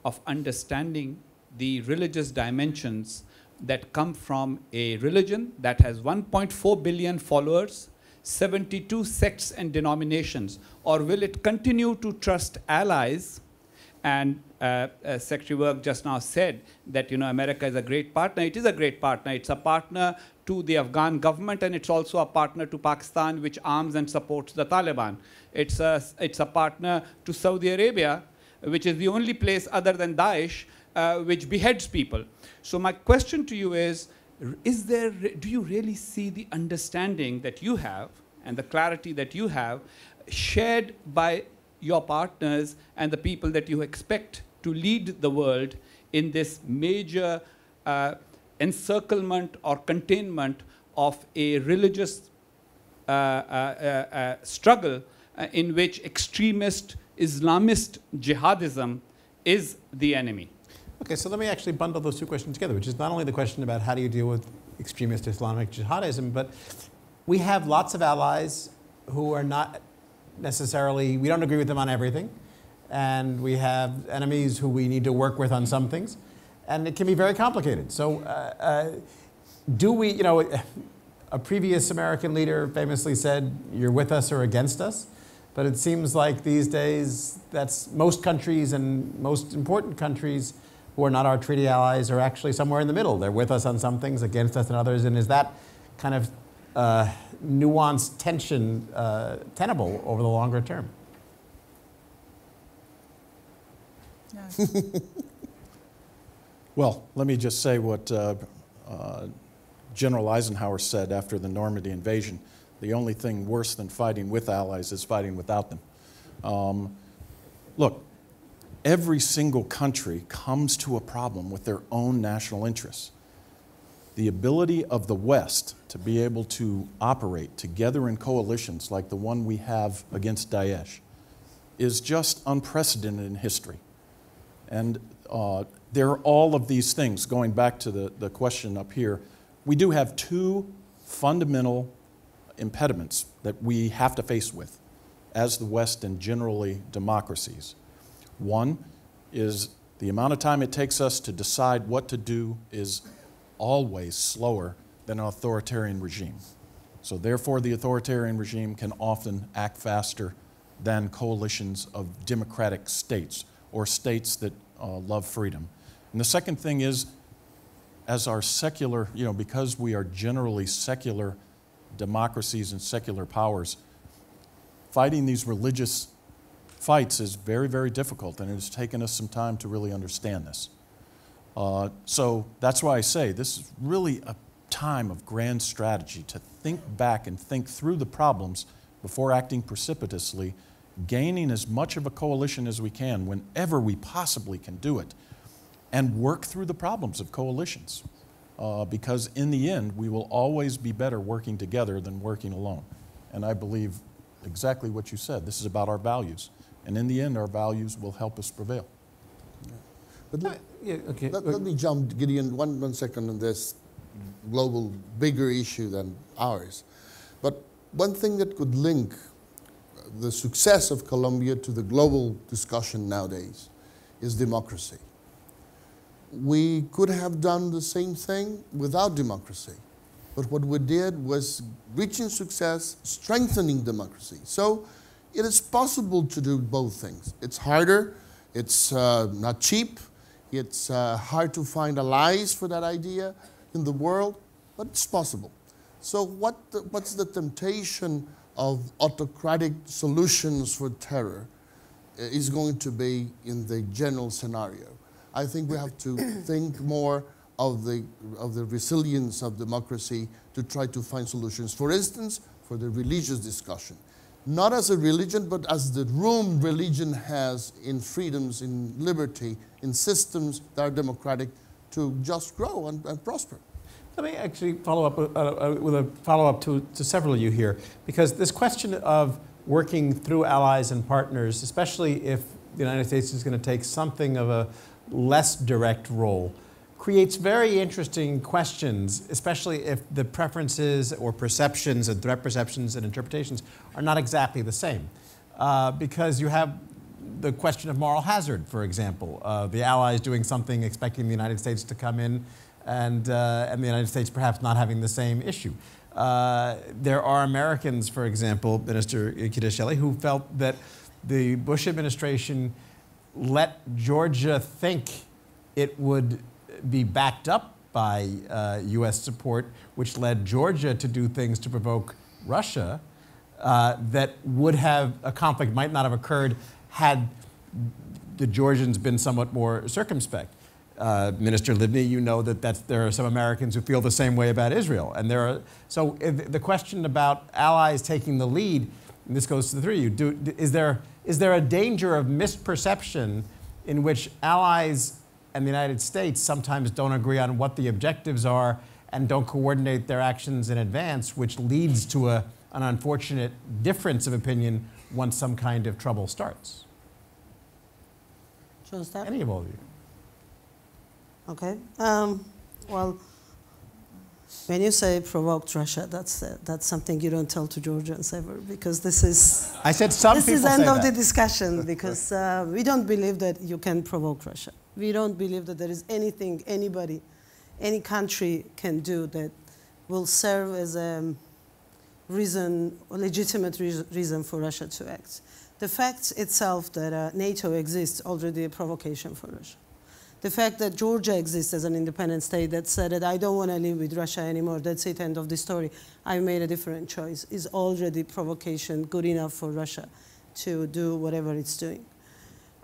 of understanding the religious dimensions that come from a religion that has 1.4 billion followers, 72 sects and denominations, or will it continue to trust allies? And Secretary Work just now said that America is a great partner. It is a great partner. It's a partner to the Afghan government, and it's also a partner to Pakistan, which arms and supports the Taliban. It's a partner to Saudi Arabia, which is the only place other than Daesh which beheads people. So my question to you is do you really see the understanding that you have and the clarity that you have shared by your partners and the people that you expect to lead the world in this major encirclement or containment of a religious struggle in which extremist Islamist jihadism is the enemy? Okay, so let me actually bundle those two questions together, which is not only the question about how do you deal with extremist Islamic jihadism, but we have lots of allies who are not necessarily, we don't agree with them on everything, and we have enemies who we need to work with on some things, and it can be very complicated. So do we, a previous American leader famously said, you're with us or against us, but it seems like these days that's most countries and most important countries who are not our treaty allies are actually somewhere in the middle. They're with us on some things, against us on others, and is that kind of nuanced tension tenable over the longer term? Yeah. Well, let me just say what General Eisenhower said after the Normandy invasion. The only thing worse than fighting with allies is fighting without them. Look, every single country comes to a problem with their own national interests. The ability of the West to be able to operate together in coalitions like the one we have against Daesh is just unprecedented in history. And there are all of these things. Going back to the question up here, we do have two fundamental impediments that we have to face with as the West and generally democracies. One is The amount of time it takes us to decide what to do is always slower than an authoritarian regime. So therefore, the authoritarian regime can often act faster than coalitions of democratic states or states that love freedom. And the second thing is, as our secular, because we are generally secular democracies and secular powers, fighting these religious fights is very, very difficult, and it has taken us some time to really understand this. So that's why I say this is really a time of grand strategy, to think back and think through the problems before acting precipitously, gaining as much of a coalition as we can whenever we possibly can do it, and work through the problems of coalitions. Because in the end, we will always be better working together than working alone. And I believe exactly what you said. This is about our values. And in the end, our values will help us prevail. But let me jump, Gideon, one second on this global, bigger issue than ours. But one thing that could link the success of Colombia to the global discussion nowadays is democracy. We could have done the same thing without democracy. But what we did was reaching success, strengthening democracy. So it is possible to do both things. It's harder, it's not cheap, it's hard to find allies for that idea in the world, but it's possible. So what's the temptation of autocratic solutions for terror is going to be in the general scenario? I think we have to think more of the resilience of democracy to try to find solutions. For instance, for the religious discussion. Not as a religion, but as the room religion has in freedoms, in liberty, in systems that are democratic to just grow and prosper. Let me actually follow up with a follow-up to several of you here, because this question of working through allies and partners, especially if the United States is going to take something of a less direct role, creates very interesting questions, especially if the preferences or perceptions and threat perceptions and interpretations are not exactly the same. Because you have the question of moral hazard, for example, the Allies doing something expecting the United States to come in and the United States perhaps not having the same issue. There are Americans, for example, Minister Kidasheli, who felt that the Bush administration let Georgia think it would be backed up by U.S. support, which led Georgia to do things to provoke Russia that would have, a conflict might not have occurred had the Georgians been somewhat more circumspect. Minister Livni, you know that there are some Americans who feel the same way about Israel. And so the question about allies taking the lead, and this goes to the three of you, is there a danger of misperception in which allies and the United States sometimes don't agree on what the objectives are and don't coordinate their actions in advance, which leads to an unfortunate difference of opinion once some kind of trouble starts? Any of all of you? Okay. Well, when you say provoked Russia, that's something you don't tell to Georgians ever, because this is. I said some people say that. This is the end of the discussion, because we don't believe that you can provoke Russia. We don't believe that there is anything anybody, any country can do that will serve as a reason, a legitimate reason for Russia to act. The fact itself that NATO exists already a provocation for Russia. The fact that Georgia exists as an independent state that said that I don't want to live with Russia anymore, that's it, end of the story, I made a different choice, is already provocation good enough for Russia to do whatever it's doing.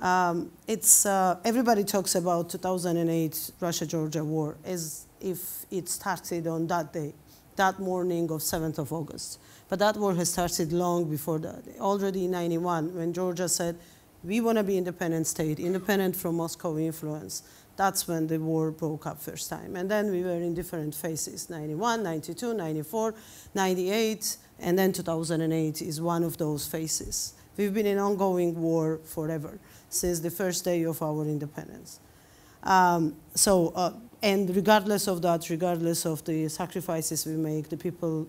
Everybody talks about 2008 Russia-Georgia war as if it started on that day, that morning of 7th of August. But that war has started long before that. Already in 91, when Georgia said, we want to be independent state, independent from Moscow influence. That's when the war broke up first time. And then we were in different phases, 91, 92, 94, 98, and then 2008 is one of those phases. We've been in ongoing war forever, since the first day of our independence. And regardless of that, regardless of the sacrifices we make, the people,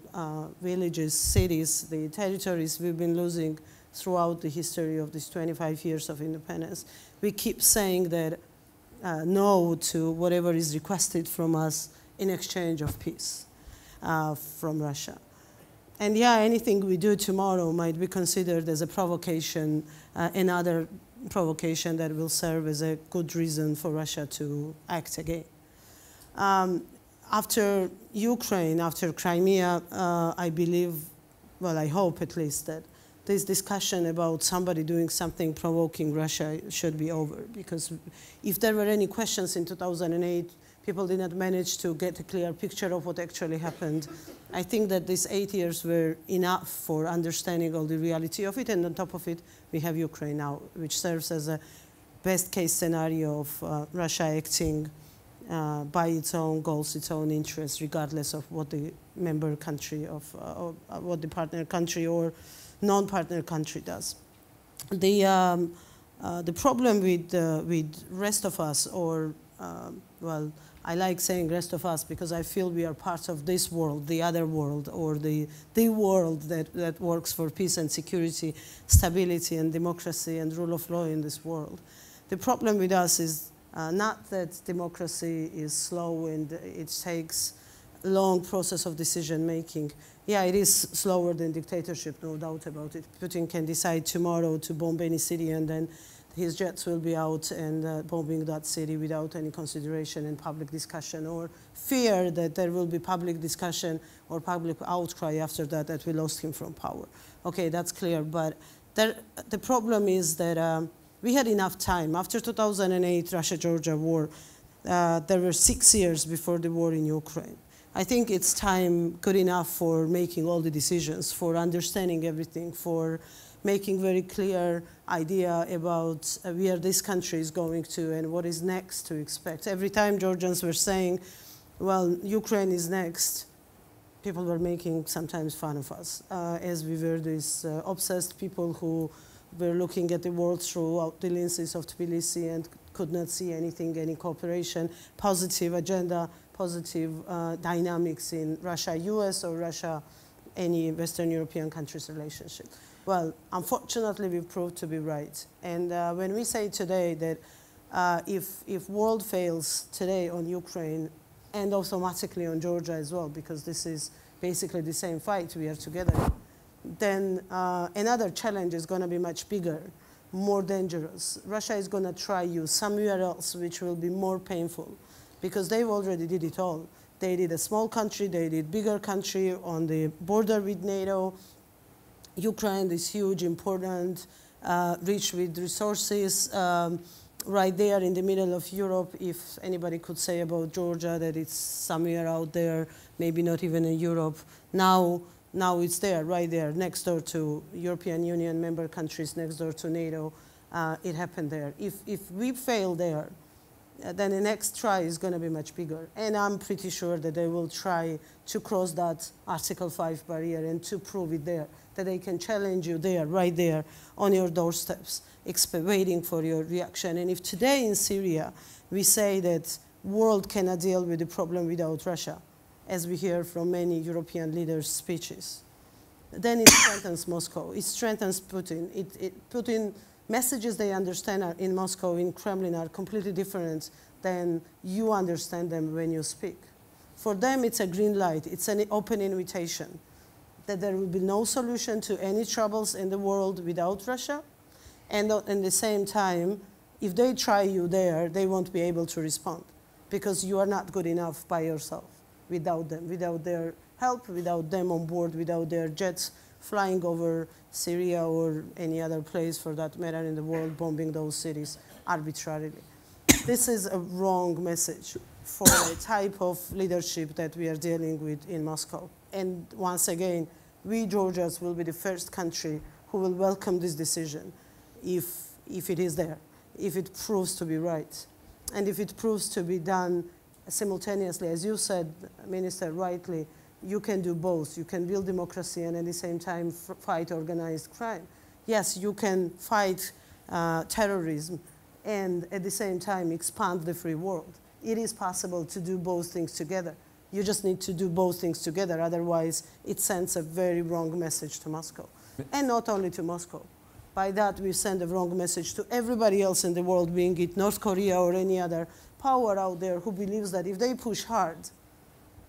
villages, cities, the territories we've been losing throughout the history of these 25 years of independence, we keep saying that no to whatever is requested from us in exchange of peace from Russia. And yeah, anything we do tomorrow might be considered as a provocation, another provocation that will serve as a good reason for Russia to act again. After Ukraine, after Crimea, I believe, well, I hope at least, that this discussion about somebody doing something provoking Russia should be over. Because if there were any questions in 2008, people did not manage to get a clear picture of what actually happened. I think that these 8 years were enough for understanding all the reality of it. And on top of it, we have Ukraine now, which serves as a best case scenario of Russia acting by its own goals, its own interests, regardless of what the member country or what the partner country or non-partner country does. The problem with rest of us, or well, I like saying rest of us because I feel we are part of this world, the other world, or the world that works for peace and security, stability and democracy and rule of law in this world. The problem with us is not that democracy is slow and it takes a long process of decision making. Yeah, it is slower than dictatorship, no doubt about it. Putin can decide tomorrow to bomb any city, and then his jets will be out and bombing that city without any consideration and public discussion, or fear that there will be public discussion or public outcry after that we lost him from power. Okay, that's clear, but the problem is that we had enough time. After 2008 Russia-Georgia war, there were 6 years before the war in Ukraine. I think it's time good enough for making all the decisions, for understanding everything, for making very clear idea about where this country is going to and what is next to expect. Every time Georgians were saying, well, Ukraine is next, people were making sometimes fun of us, as we were these obsessed people who were looking at the world through the lenses of Tbilisi and could not see anything, any cooperation, positive agenda, positive dynamics in Russia-US or Russia, any Western European countries' relationship. Well, unfortunately, we've proved to be right. And when we say today that if world fails today on Ukraine and automatically on Georgia as well, because this is basically the same fight, we are together, then another challenge is going to be much bigger, more dangerous. Russia is going to try you somewhere else, which will be more painful, because they've already did it all. They did a small country, they did bigger country on the border with NATO. Ukraine is huge, important, rich with resources, right there in the middle of Europe. If anybody could say about Georgia that it's somewhere out there, maybe not even in Europe, now it's there, right there, next door to European Union member countries, next door to NATO. It happened there. If we fail there, then the next try is going to be much bigger. And I'm pretty sure that they will try to cross that Article 5 barrier and to prove it there, that they can challenge you there, right there, on your doorsteps, waiting for your reaction. And if today in Syria we say that world cannot deal with the problem without Russia, as we hear from many European leaders' speeches, then it strengthens Moscow. It strengthens Putin. Putin messages they understand in Moscow, in Kremlin, are completely different than you understand them when you speak. For them, it's a green light. It's an open invitation that there will be no solution to any troubles in the world without Russia. And at the same time, if they try you there, they won't be able to respond because you are not good enough by yourself without them, without their help, without them on board, without their jets flying over Syria or any other place for that matter in the world, bombing those cities arbitrarily. This is a wrong message for a type of leadership that we are dealing with in Moscow. And once again, we Georgians will be the first country who will welcome this decision if it is there, if it proves to be right, and if it proves to be done simultaneously. As you said, Minister, rightly, you can do both. You can build democracy and at the same time fight organized crime. Yes, you can fight terrorism and at the same time expand the free world. It is possible to do both things together. You just need to do both things together, otherwise it sends a very wrong message to Moscow. And not only to Moscow, By that, we send a wrong message to everybody else in the world, being it North Korea or any other power out there who believes that if they push hard,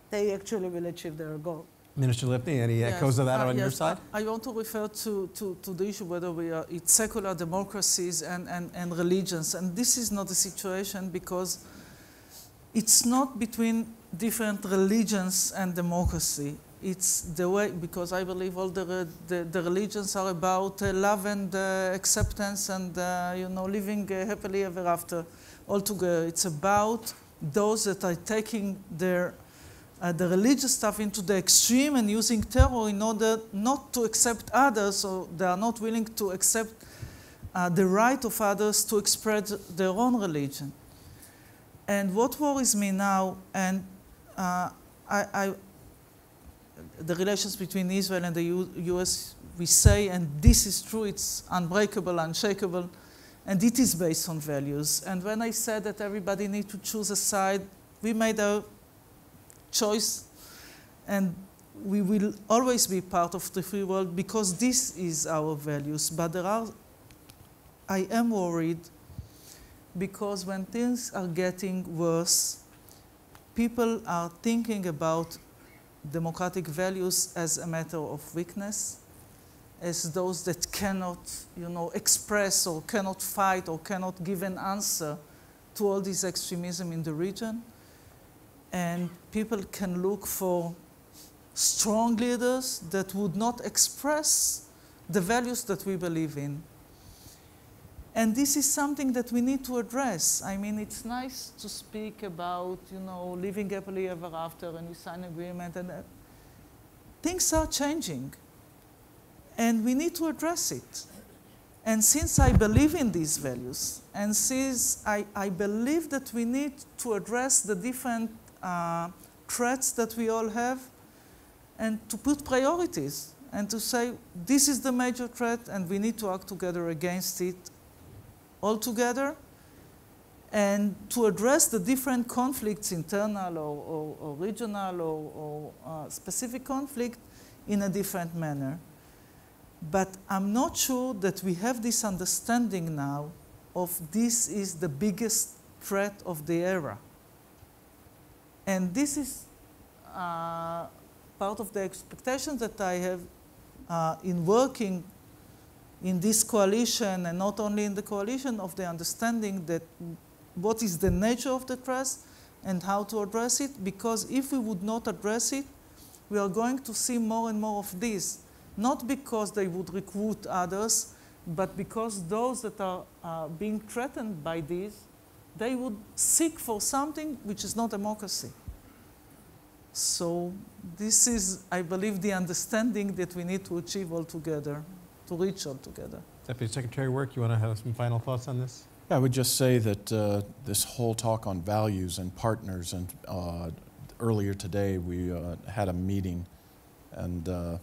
they actually will achieve their goal. Minister Livni, any echoes of that on your side? I want to refer to the issue whether it's secular democracies and religions. And this is not the situation because it's not between different religions and democracy. It's the way, because I believe all the religions are about love and acceptance and living happily ever after all together. It's about those that are taking the religious stuff into the extreme and using terror in order not to accept others, or they are not willing to accept the right of others to express their own religion. And what worries me now, and the relations between Israel and the US, we say, and this is true, it's unbreakable, unshakable, and it is based on values. And when I said that everybody needs to choose a side, we made a choice, and we will always be part of the free world because this is our values. But I am worried because when things are getting worse, people are thinking about democratic values as a matter of weakness, as those that cannot, express or cannot fight or cannot give an answer to all this extremism in the region. And people can look for strong leaders that would not express the values that we believe in. And this is something that we need to address. I mean, it's nice to speak about, living happily ever after, and we sign an agreement, and things are changing. And we need to address it. And since I believe in these values, and since I believe that we need to address the different threats that we all have, and to put priorities, and to say, this is the major threat, and we need to act together against it all together, and to address the different conflicts, internal or regional or specific conflict, in a different manner. But I'm not sure that we have this understanding now of this is the biggest threat of the era. And this is part of the expectations that I have in working in this coalition, and not only in the coalition, of the understanding that what is the nature of the threat and how to address it, because if we would not address it, we are going to see more and more of this, not because they would recruit others, but because those that are being threatened by this, they would seek for something which is not democracy. So this is, I believe, the understanding that we need to achieve all together, to reach all together. Deputy Secretary Work, you want to have some final thoughts on this? Yeah, I would just say that this whole talk on values and partners, and earlier today we had a meeting, and the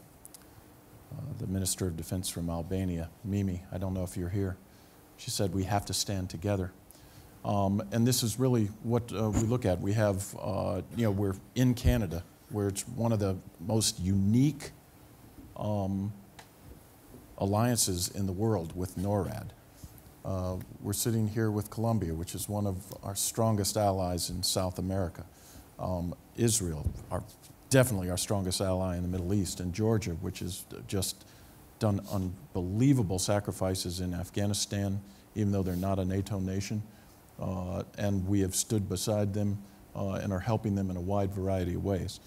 Minister of Defense from Albania, Mimi, I don't know if you're here, she said we have to stand together. And this is really what we look at. We have, we're in Canada, where it's one of the most unique alliances in the world with NORAD. We're sitting here with Colombia, which is one of our strongest allies in South America. Israel, definitely our strongest ally in the Middle East, and Georgia, which has just done unbelievable sacrifices in Afghanistan, even though they're not a NATO nation. And we have stood beside them and are helping them in a wide variety of ways.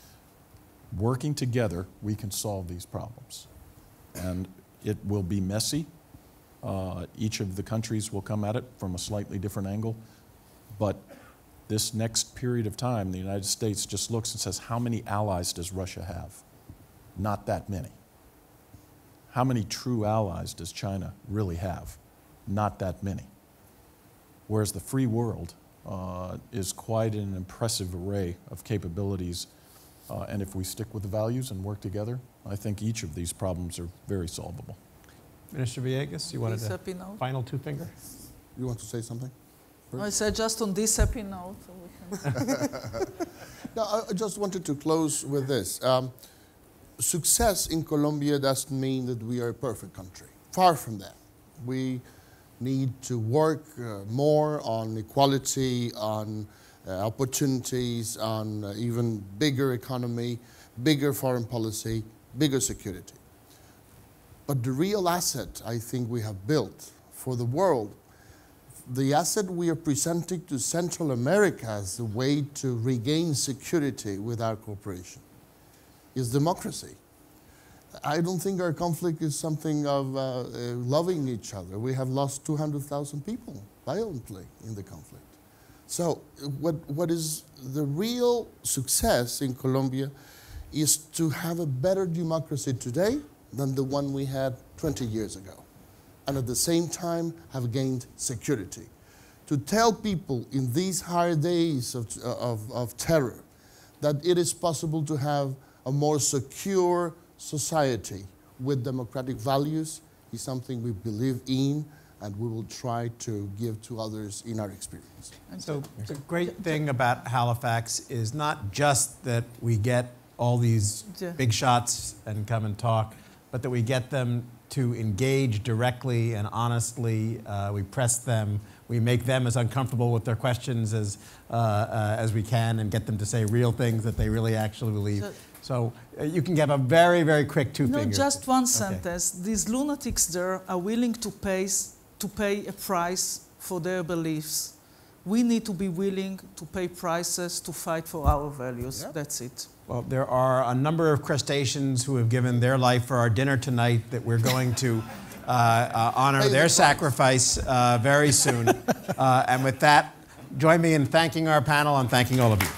Working together, we can solve these problems. And it will be messy. Each of the countries will come at it from a slightly different angle. But this next period of time, the United States just looks and says, how many allies does Russia have? Not that many. How many true allies does China really have? Not that many. Whereas the free world is quite an impressive array of capabilities. And if we stick with the values and work together, I think each of these problems are very solvable. Minister Villegas, you wanted This a happy note? final two-finger? You want to say something? I said just on this happy note. So we can No, I just wanted to close with this. Success in Colombia doesn't mean that we are a perfect country. Far from that. We need to work more on equality, on opportunities, on even bigger economy, bigger foreign policy, bigger security. But the real asset I think we have built for the world, the asset we are presenting to Central America as a way to regain security with our cooperation, is democracy. I don't think our conflict is something of loving each other. We have lost 200,000 people violently in the conflict. So what is the real success in Colombia is to have a better democracy today than the one we had 20 years ago. And at the same time have gained security. To tell people in these hard days of terror that it is possible to have a more secure society with democratic values is something we believe in and we will try to give to others in our experience. So the great thing about Halifax is not just that we get all these big shots and come and talk, but that we get them to engage directly and honestly. We press them. We make them as uncomfortable with their questions as we can and get them to say real things that they really actually believe. So you can give a very, very quick two fingers. No, just one sentence. These lunatics there are willing to pay a price for their beliefs. We need to be willing to pay prices to fight for our values. Yeah. That's it. Well, there are a number of crustaceans who have given their life for our dinner tonight that we're going to honor their sacrifice very soon. And with that, join me in thanking our panel and thanking all of you.